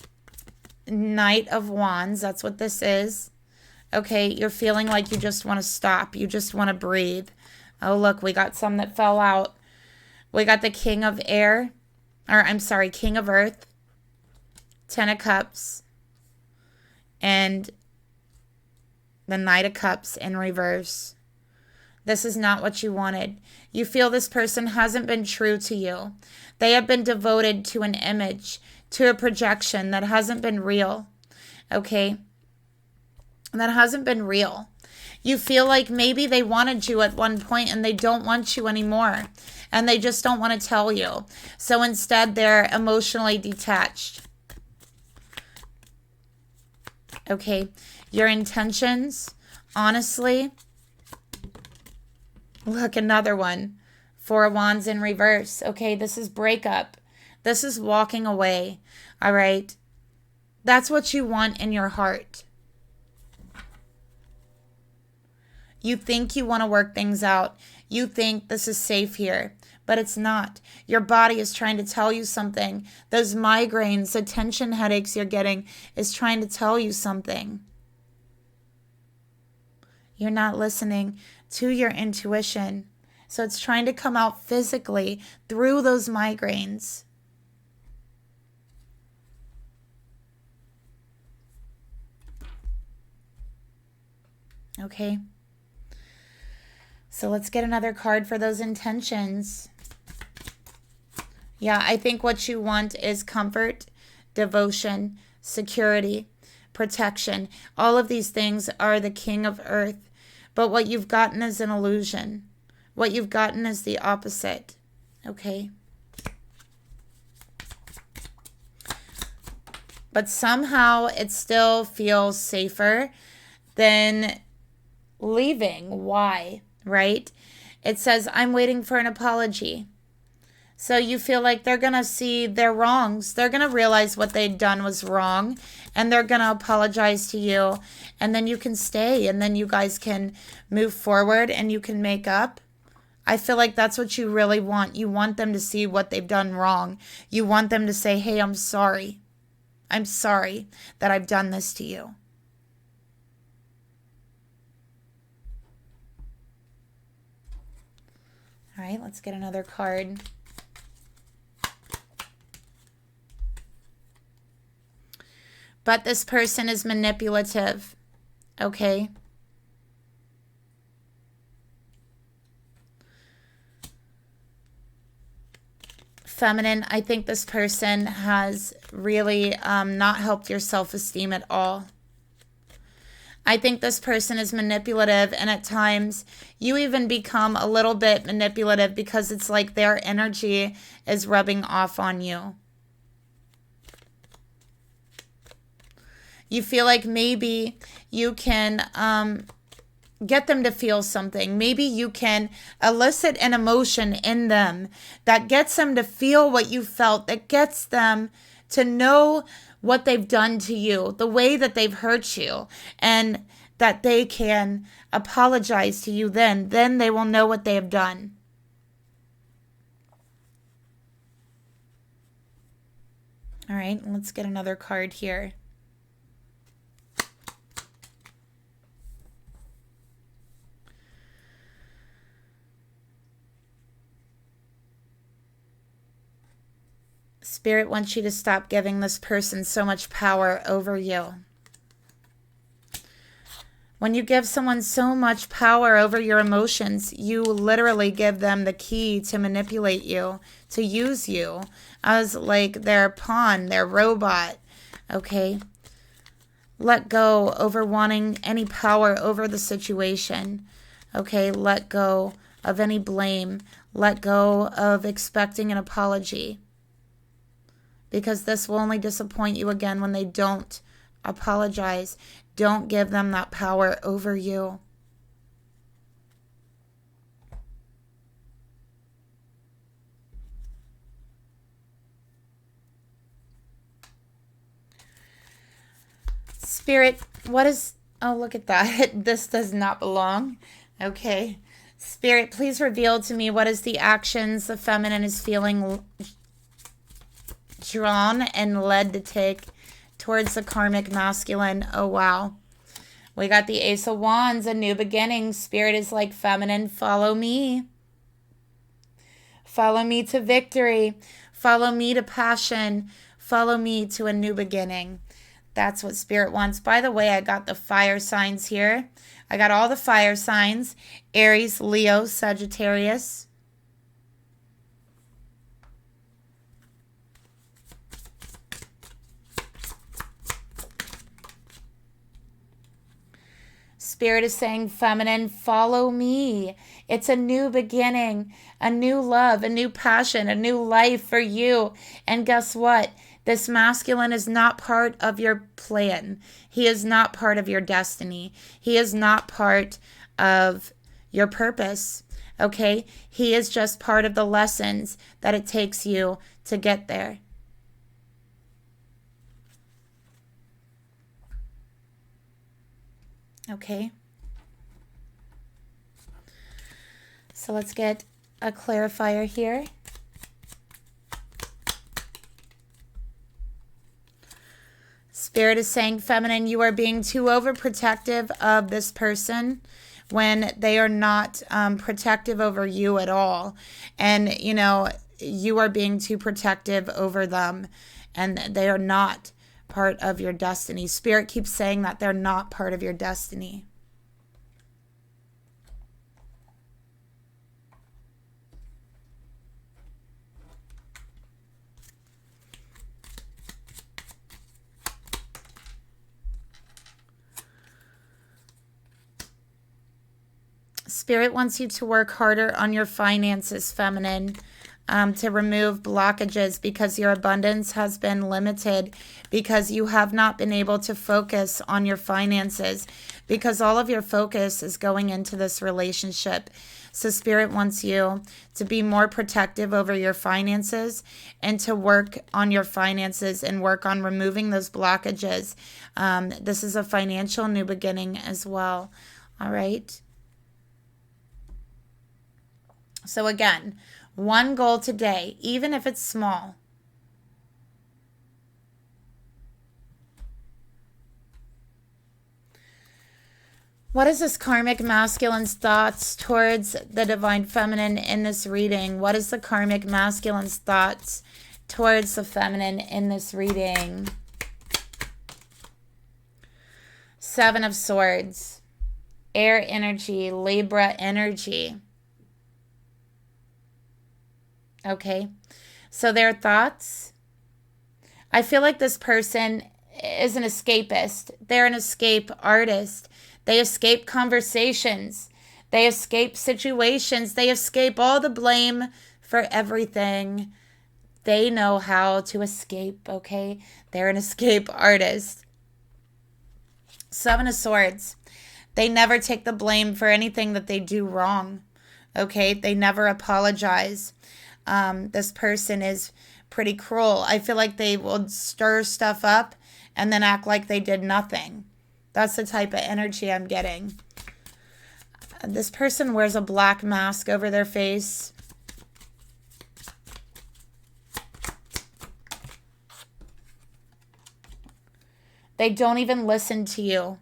Knight of Wands, that's what this is. Okay? You're feeling like you just want to stop. You just want to breathe. Oh, look, we got some that fell out. We got the King of Air. Or, I'm sorry, King of Earth. 10 of Cups. And the Knight of Cups in reverse. This is not what you wanted. You feel this person hasn't been true to you. They have been devoted to an image, to a projection that hasn't been real. Okay? That hasn't been real. You feel like maybe they wanted you at one point and they don't want you anymore. And they just don't want to tell you. So instead, they're emotionally detached. Okay? Your intentions, honestly. Look, another one. 4 of Wands in reverse. Okay, this is breakup. This is walking away. All right? That's what you want in your heart. You think you want to work things out. You think this is safe here, but it's not. Your body is trying to tell you something. Those migraines, the tension headaches you're getting is trying to tell you something. You're not listening to your intuition. So it's trying to come out physically through those migraines. Okay? So let's get another card for those intentions. Yeah, I think what you want is comfort, devotion, security, protection. All of these things are the King of Earth. But what you've gotten is an illusion. What you've gotten is the opposite. Okay? But somehow it still feels safer than leaving. Why? Right? It says, I'm waiting for an apology. So you feel like they're going to see their wrongs. They're going to realize what they'd done was wrong. And they're going to apologize to you. And then you can stay. And then you guys can move forward and you can make up. I feel like that's what you really want. You want them to see what they've done wrong. You want them to say, hey, I'm sorry. I'm sorry that I've done this to you. All right, let's get another card. But this person is manipulative, okay? Feminine, I think this person has really not helped your self-esteem at all. I think this person is manipulative, and at times you even become a little bit manipulative because it's like their energy is rubbing off on you. You feel like maybe you can get them to feel something. Maybe you can elicit an emotion in them that gets them to feel what you felt, that gets them to know what they've done to you, the way that they've hurt you, and that they can apologize to you then. Then they will know what they have done. All right, let's get another card here. Spirit wants you to stop giving this person so much power over you. When you give someone so much power over your emotions, you literally give them the key to manipulate you, to use you as like their pawn, their robot, okay? Let go over wanting any power over the situation, okay? Let go of any blame. Let go of expecting an apology. Because this will only disappoint you again when they don't apologize. Don't give them that power over you. Spirit, what is... Oh, look at that. This does not belong. Okay. Spirit, please reveal to me what is the actions the feminine is feeling drawn and led to take towards the karmic masculine. Oh, wow. We got the Ace of Wands, a new beginning. Spirit is like, feminine, follow me. Follow me to victory. Follow me to passion. Follow me to a new beginning. That's what Spirit wants. By the way, I got the fire signs here. I got all the fire signs. Aries, Leo, Sagittarius. Spirit is saying, feminine, follow me. It's a new beginning, a new love, a new passion, a new life for you. And guess what? This masculine is not part of your plan. He is not part of your destiny. He is not part of your purpose. Okay? He is just part of the lessons that it takes you to get there. Okay? So let's get a clarifier here. Spirit is saying, feminine, you are being too overprotective of this person when they are not protective over you at all. And, you know, you are being too protective over them, and they are not part of your destiny. Spirit keeps saying that they're not part of your destiny. Spirit wants you to work harder on your finances, feminine, to remove blockages, because your abundance has been limited, because you have not been able to focus on your finances, because all of your focus is going into this relationship. So Spirit wants you to be more protective over your finances and to work on your finances and work on removing those blockages. This is a financial new beginning as well. All right. So again, one goal today, even if it's small. What is this karmic masculine's thoughts towards the divine feminine in this reading? What is the karmic masculine's thoughts towards the feminine in this reading? Seven of Swords, air energy, Libra energy. Okay, so their thoughts. I feel like this person is an escapist. They're an escape artist. They escape conversations. They escape situations. They escape all the blame for everything. They know how to escape, okay? They're an escape artist. Seven of Swords. They never take the blame for anything that they do wrong, okay? They never apologize. This person is pretty cruel. I feel like they will stir stuff up and then act like they did nothing. That's the type of energy I'm getting. This person wears a black mask over their face. They don't even listen to you.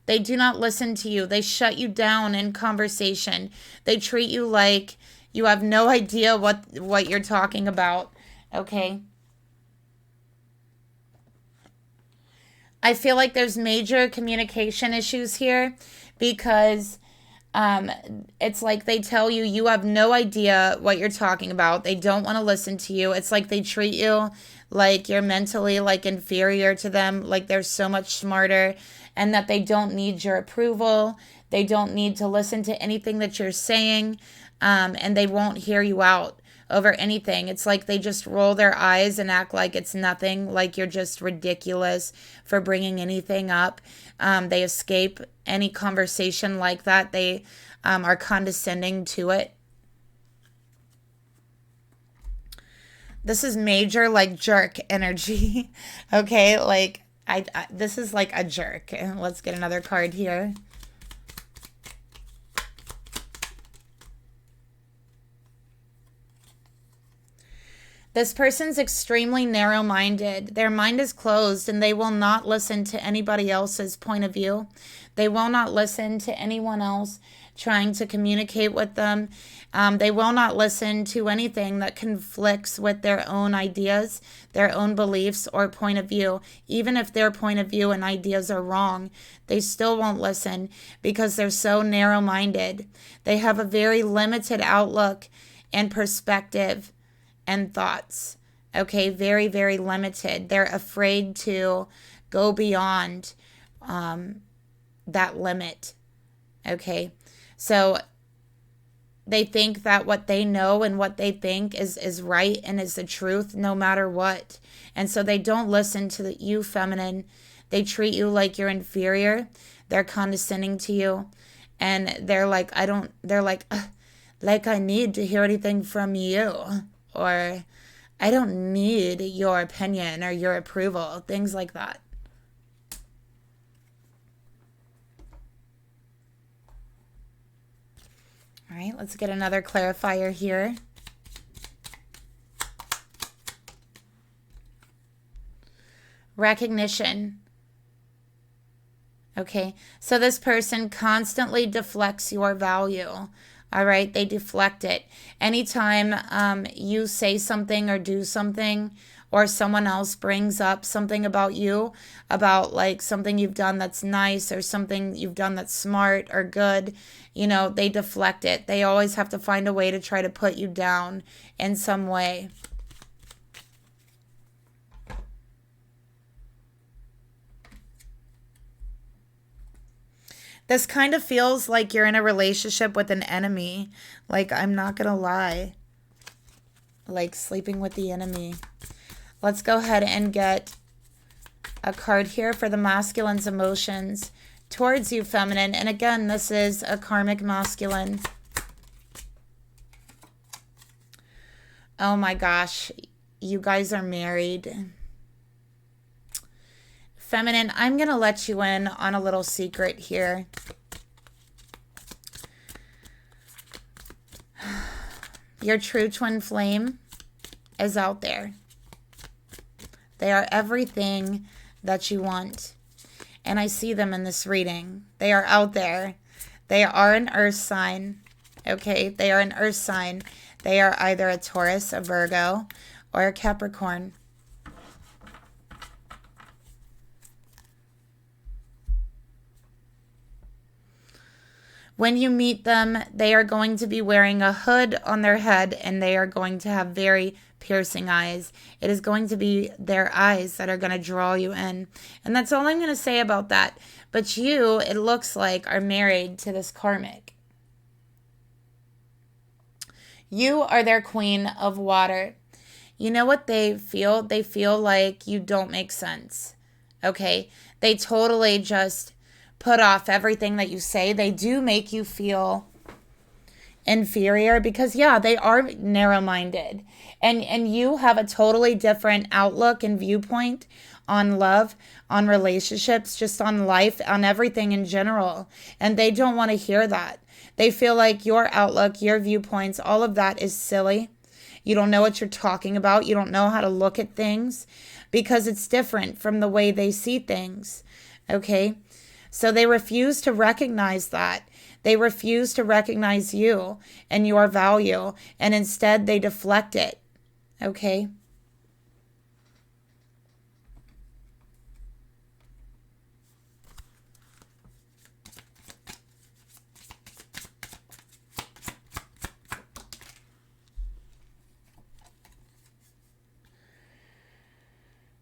They do not listen to you. They shut you down in conversation. They treat you like you have no idea what you're talking about, okay? I feel like there's major communication issues here because it's like they tell you you have no idea what you're talking about. They don't want to listen to you. It's like they treat you like you're mentally like inferior to them, like they're so much smarter, and that they don't need your approval. They don't need to listen to anything that you're saying. And they won't hear you out over anything. It's like they just roll their eyes and act like it's nothing, like you're just ridiculous for bringing anything up. They escape any conversation like that. They are condescending to it. This is major like jerk energy, okay? Like This is like a jerk. Let's get another card here. This person's extremely narrow-minded. Their mind is closed and they will not listen to anybody else's point of view. They will not listen to anyone else trying to communicate with them. They will not listen to anything that conflicts with their own ideas, their own beliefs, or point of view. Even if their point of view and ideas are wrong, they still won't listen because they're so narrow-minded. They have a very limited outlook and perspective and thoughts. Okay, very, very limited. They're afraid to go beyond that limit. Okay, so they think that what they know and what they think is right and is the truth no matter what. And so they don't listen to you, feminine. They treat you like you're inferior. They're condescending to you. And they're like, like I need to hear anything from you. Or I don't need your opinion or your approval. Things like that. All right, let's get another clarifier here. Recognition. Okay, so this person constantly deflects your value. All right, they deflect it. Anytime you say something or do something, or someone else brings up something about you, about like something you've done that's nice or something you've done that's smart or good, you know, they deflect it. They always have to find a way to try to put you down in some way. This kind of feels like you're in a relationship with an enemy. Like, I'm not going to lie. Like sleeping with the enemy. Let's go ahead and get a card here for the masculine's emotions towards you, feminine. And again, this is a karmic masculine. Oh my gosh. You guys are married. Feminine, I'm going to let you in on a little secret here. Your true twin flame is out there. They are everything that you want. And I see them in this reading. They are out there. They are an earth sign. Okay, they are an earth sign. They are either a Taurus, a Virgo, or a Capricorn. When you meet them, they are going to be wearing a hood on their head and they are going to have very piercing eyes. It is going to be their eyes that are going to draw you in. And that's all I'm going to say about that. But you, it looks like, are married to this karmic. You are their queen of water. You know what they feel? They feel like you don't make sense. Okay? They totally just put off everything that you say. They do make you feel inferior because, yeah, they are narrow-minded. And you have a totally different outlook and viewpoint on love, on relationships, just on life, on everything in general. And they don't want to hear that. They feel like your outlook, your viewpoints, all of that is silly. You don't know what you're talking about. You don't know how to look at things because it's different from the way they see things. Okay? So they refuse to recognize that. They refuse to recognize you and your value, and instead they deflect it. Okay?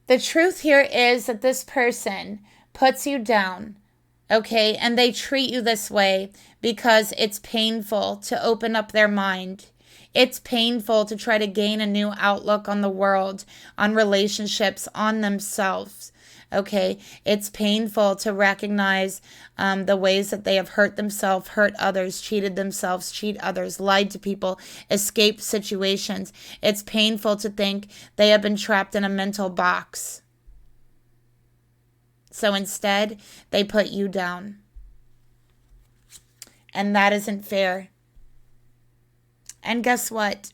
The truth here is that this person puts you down. Okay, and they treat you this way because it's painful to open up their mind. It's painful to try to gain a new outlook on the world, on relationships, on themselves. Okay, it's painful to recognize the ways that they have hurt themselves, hurt others, cheated themselves, cheat others, lied to people, escaped situations. It's painful to think they have been trapped in a mental box. So instead, they put you down. And that isn't fair. And guess what?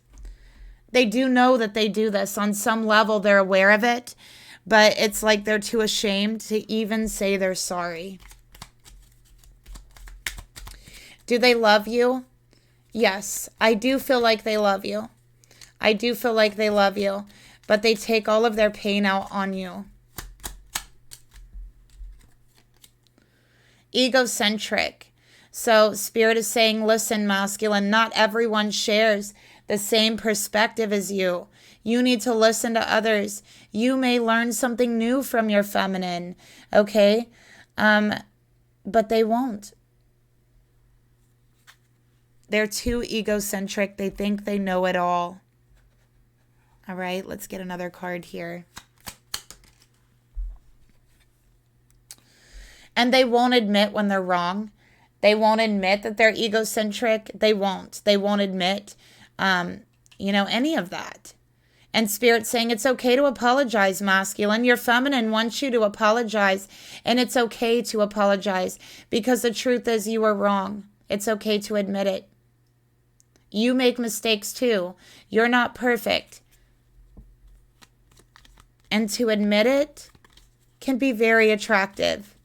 They do know that they do this. On some level, they're aware of it. But it's like they're too ashamed to even say they're sorry. Do they love you? Yes, I do feel like they love you. I do feel like they love you. But they take all of their pain out on you. Egocentric. So Spirit is saying, listen, masculine, not everyone shares the same perspective as you. You need to listen to others. You may learn something new from your feminine, okay? But they won't. They're too egocentric. They think they know it all. All right, let's get another card here. And they won't admit when they're wrong. They won't admit that they're egocentric. They won't. They won't admit, any of that. And Spirit's saying it's okay to apologize, masculine. Your feminine wants you to apologize. And it's okay to apologize because the truth is you were wrong. It's okay to admit it. You make mistakes too. You're not perfect. And to admit it can be very attractive.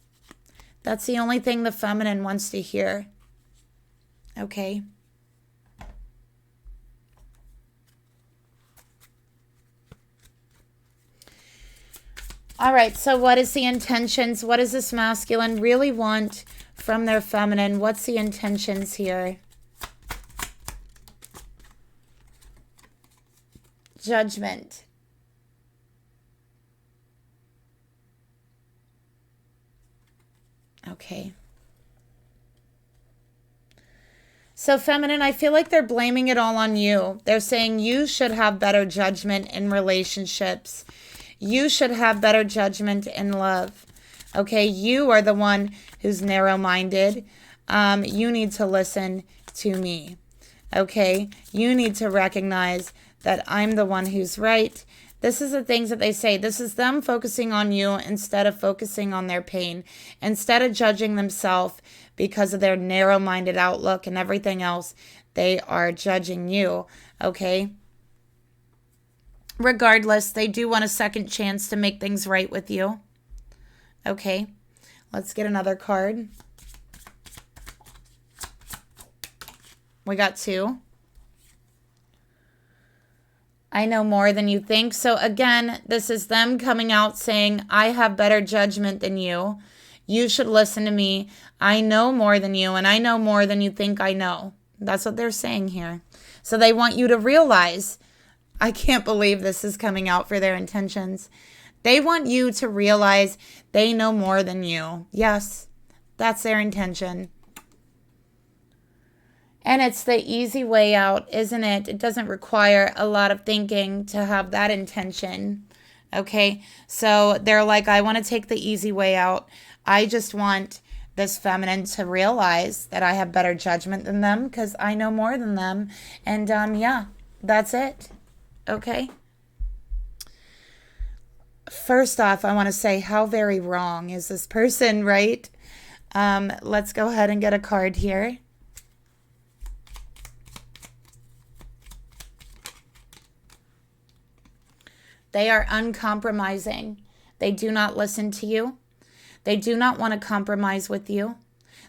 That's the only thing the feminine wants to hear. Okay? All right, so what is the intentions? What does this masculine really want from their feminine? What's the intentions here? Judgment. Okay. So feminine, I feel like they're blaming it all on you. They're saying you should have better judgment in relationships. You should have better judgment in love. Okay, you are the one who's narrow-minded. You need to listen to me. Okay, you need to recognize that I'm the one who's right. This is the things that they say. This is them focusing on you instead of focusing on their pain. Instead of judging themselves because of their narrow-minded outlook and everything else, they are judging you, okay? Regardless, they do want a second chance to make things right with you. Okay, let's get another card. We got 2. I know more than you think. So again, this is them coming out saying, I have better judgment than you. You should listen to me. I know more than you, and I know more than you think I know. That's what they're saying here. So they want you to realize, I can't believe this is coming out for their intentions. They want you to realize they know more than you. Yes, that's their intention. And it's the easy way out, isn't it? It doesn't require a lot of thinking to have that intention. Okay, so they're like, I want to take the easy way out. I just want this feminine to realize that I have better judgment than them because I know more than them. And yeah, that's it. Okay. First off, I want to say how very wrong is this person, right? Let's go ahead and get a card here. They are uncompromising. They do not listen to you. They do not want to compromise with you.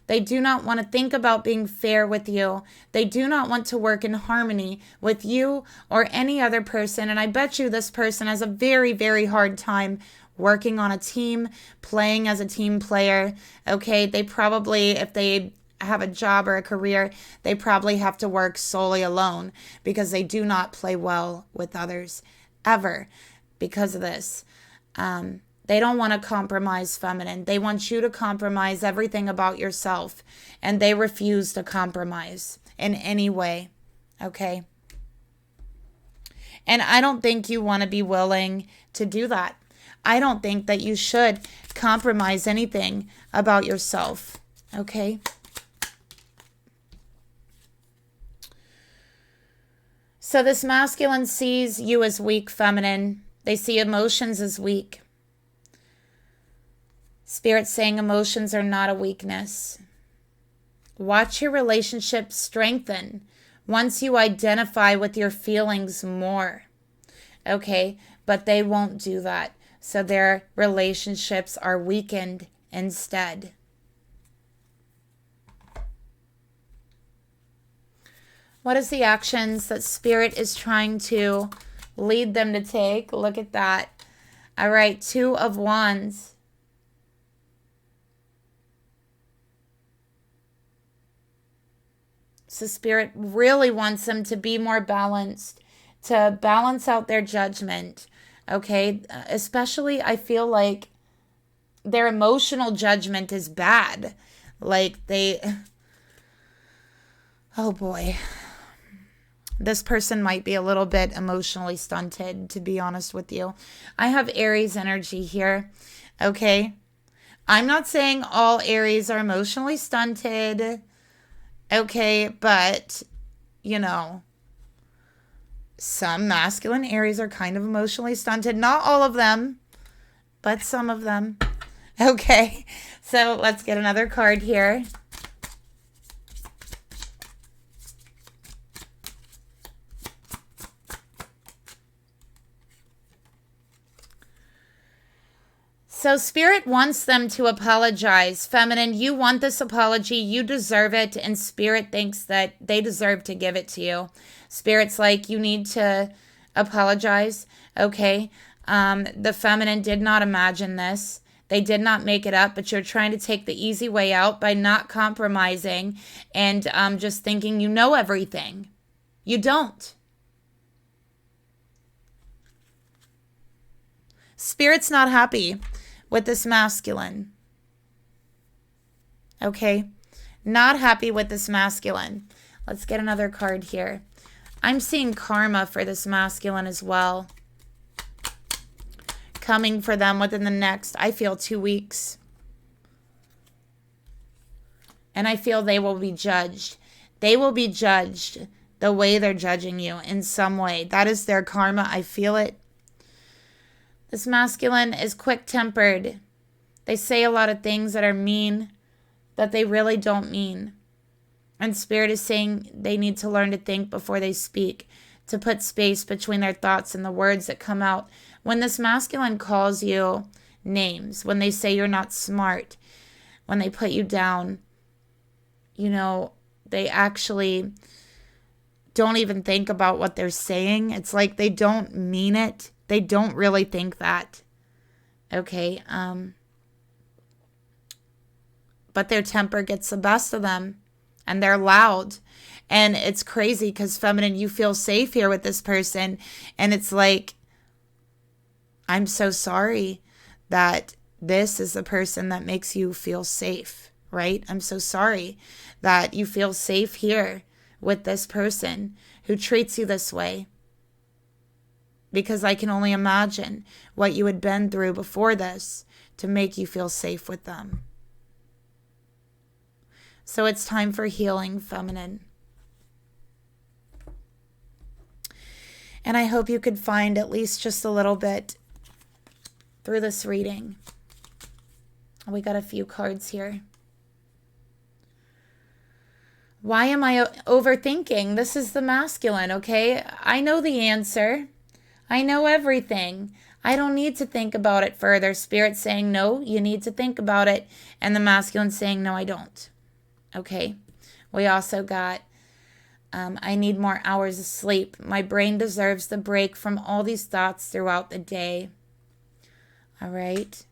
They do not want to think about being fair with you. They do not want to work in harmony with you or any other person. And I bet you this person has a very, very hard time working on a team, playing as a team player. Okay, they probably, if they have a job or a career, they probably have to work solely alone because they do not play well with others ever because of this. They don't want to compromise feminine. They want you to compromise everything about yourself, and they refuse to compromise in any way, okay? And I don't think you want to be willing to do that. I don't think that you should compromise anything about yourself, okay? So this masculine sees you as weak, feminine. They see emotions as weak. Spirit's saying emotions are not a weakness. Watch your relationship strengthen once you identify with your feelings more. Okay, but they won't do that. So their relationships are weakened instead. What is the actions that Spirit is trying to lead them to take? Look at that. All right, 2 of Wands. So Spirit really wants them to be more balanced, to balance out their judgment, okay? Especially, I feel like their emotional judgment is bad. Like oh boy. This person might be a little bit emotionally stunted, to be honest with you. I have Aries energy here, okay? I'm not saying all Aries are emotionally stunted, okay? But, you know, some masculine Aries are kind of emotionally stunted. Not all of them, but some of them. Okay, so let's get another card here. So Spirit wants them to apologize. Feminine, you want this apology. You deserve it. And Spirit thinks that they deserve to give it to you. Spirit's like, you need to apologize. Okay. The feminine did not imagine this. They did not make it up, but you're trying to take the easy way out by not compromising and just thinking you know everything. You don't. Spirit's not happy with this masculine. Okay? Not happy with this masculine. Let's get another card here. I'm seeing karma for this masculine as well. Coming for them within the next, I feel, 2 weeks. And I feel they will be judged. They will be judged the way they're judging you in some way. That is their karma. I feel it. This masculine is quick-tempered. They say a lot of things that are mean that they really don't mean. And Spirit is saying they need to learn to think before they speak, to put space between their thoughts and the words that come out. When this masculine calls you names, when they say you're not smart, when they put you down, you know, they actually don't even think about what they're saying. It's like they don't mean it. They don't really think that. Okay. But their temper gets the best of them. And they're loud. And it's crazy because, feminine, you feel safe here with this person. And it's like, I'm so sorry that this is the person that makes you feel safe, right? I'm so sorry that you feel safe here with this person who treats you this way. Because I can only imagine what you had been through before this to make you feel safe with them. So it's time for healing, feminine. And I hope you could find at least just a little bit through this reading. We got a few cards here. Why am I overthinking? This is the masculine, okay? I know the answer. I know everything. I don't need to think about it further. Spirit saying, no, you need to think about it. And the masculine saying, no, I don't. Okay. We also got, I need more hours of sleep. My brain deserves the break from all these thoughts throughout the day. All right.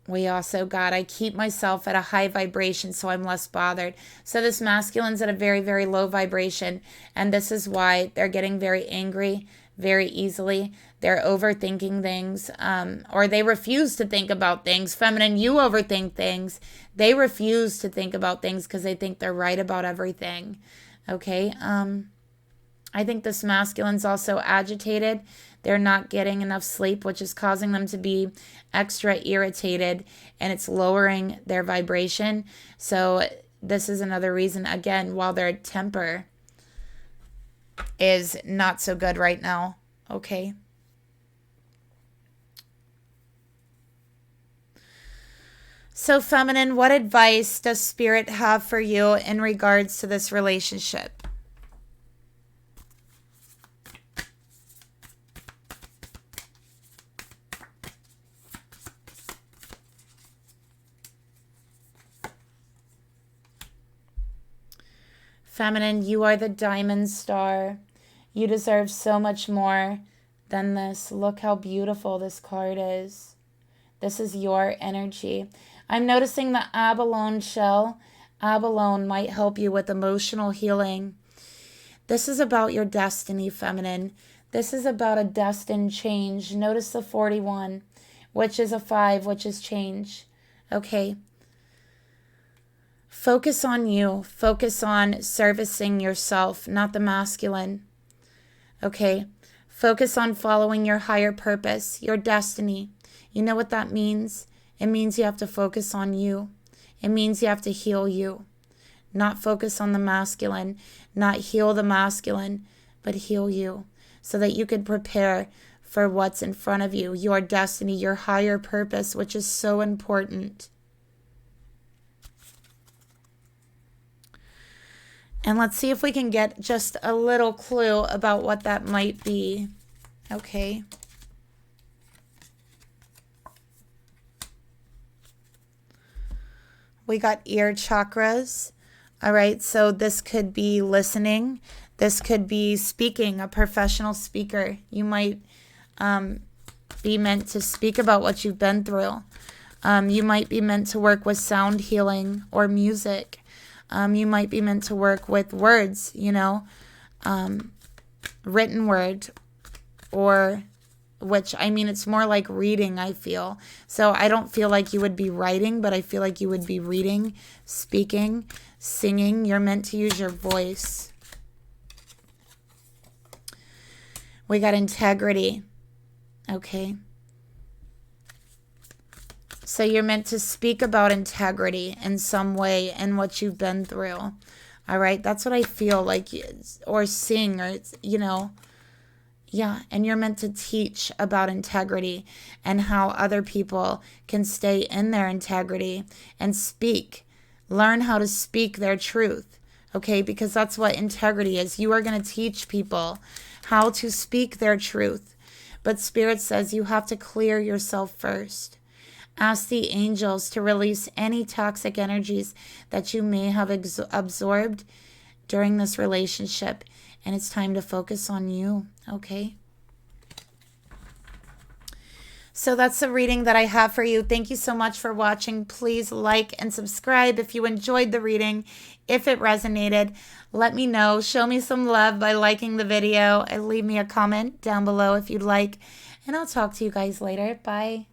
We also got, I keep myself at a high vibration so I'm less bothered. So this masculine's at a very, very low vibration. And this is why they're getting very angry very easily. They're overthinking things, or they refuse to think about things. Feminine, you overthink things. They refuse to think about things because they think they're right about everything. Okay. I think this masculine's also agitated. They're not getting enough sleep, which is causing them to be extra irritated, and it's lowering their vibration. So this is another reason, again, while their temper is not so good right now. Okay. So, feminine, what advice does Spirit have for you in regards to this relationship? Feminine, you are the diamond star. You deserve so much more than this. Look how beautiful this card is. This is your energy. I'm noticing the abalone shell. Abalone might help you with emotional healing. This is about your destiny, feminine. This is about a destined change. Notice the 41, which is a 5, which is change. Okay. Focus on you. Focus on servicing yourself, not the masculine. Okay? Focus on following your higher purpose, your destiny. You know what that means? It means you have to focus on you. It means you have to heal you. Not focus on the masculine, not heal the masculine, but heal you so that you can prepare for what's in front of you, your destiny, your higher purpose, which is so important. And let's see if we can get just a little clue about what that might be. Okay. We got ear chakras. All right, so this could be listening. This could be speaking, a professional speaker. You might be meant to speak about what you've been through. You might be meant to work with sound healing or music. You might be meant to work with words, written word, or which, I mean, it's more like reading, I feel. So I don't feel like you would be writing, but I feel like you would be reading, speaking, singing. You're meant to use your voice. We got integrity. Okay. So you're meant to speak about integrity in some way and what you've been through. All right. That's what I feel like. Or sing, or, yeah. And you're meant to teach about integrity and how other people can stay in their integrity and speak. Learn how to speak their truth. Okay. Because that's what integrity is. You are going to teach people how to speak their truth. But Spirit says you have to clear yourself first. Ask the angels to release any toxic energies that you may have absorbed during this relationship. And it's time to focus on you, okay? So that's the reading that I have for you. Thank you so much for watching. Please like and subscribe if you enjoyed the reading. If it resonated, let me know. Show me some love by liking the video and leave me a comment down below if you'd like. And I'll talk to you guys later. Bye.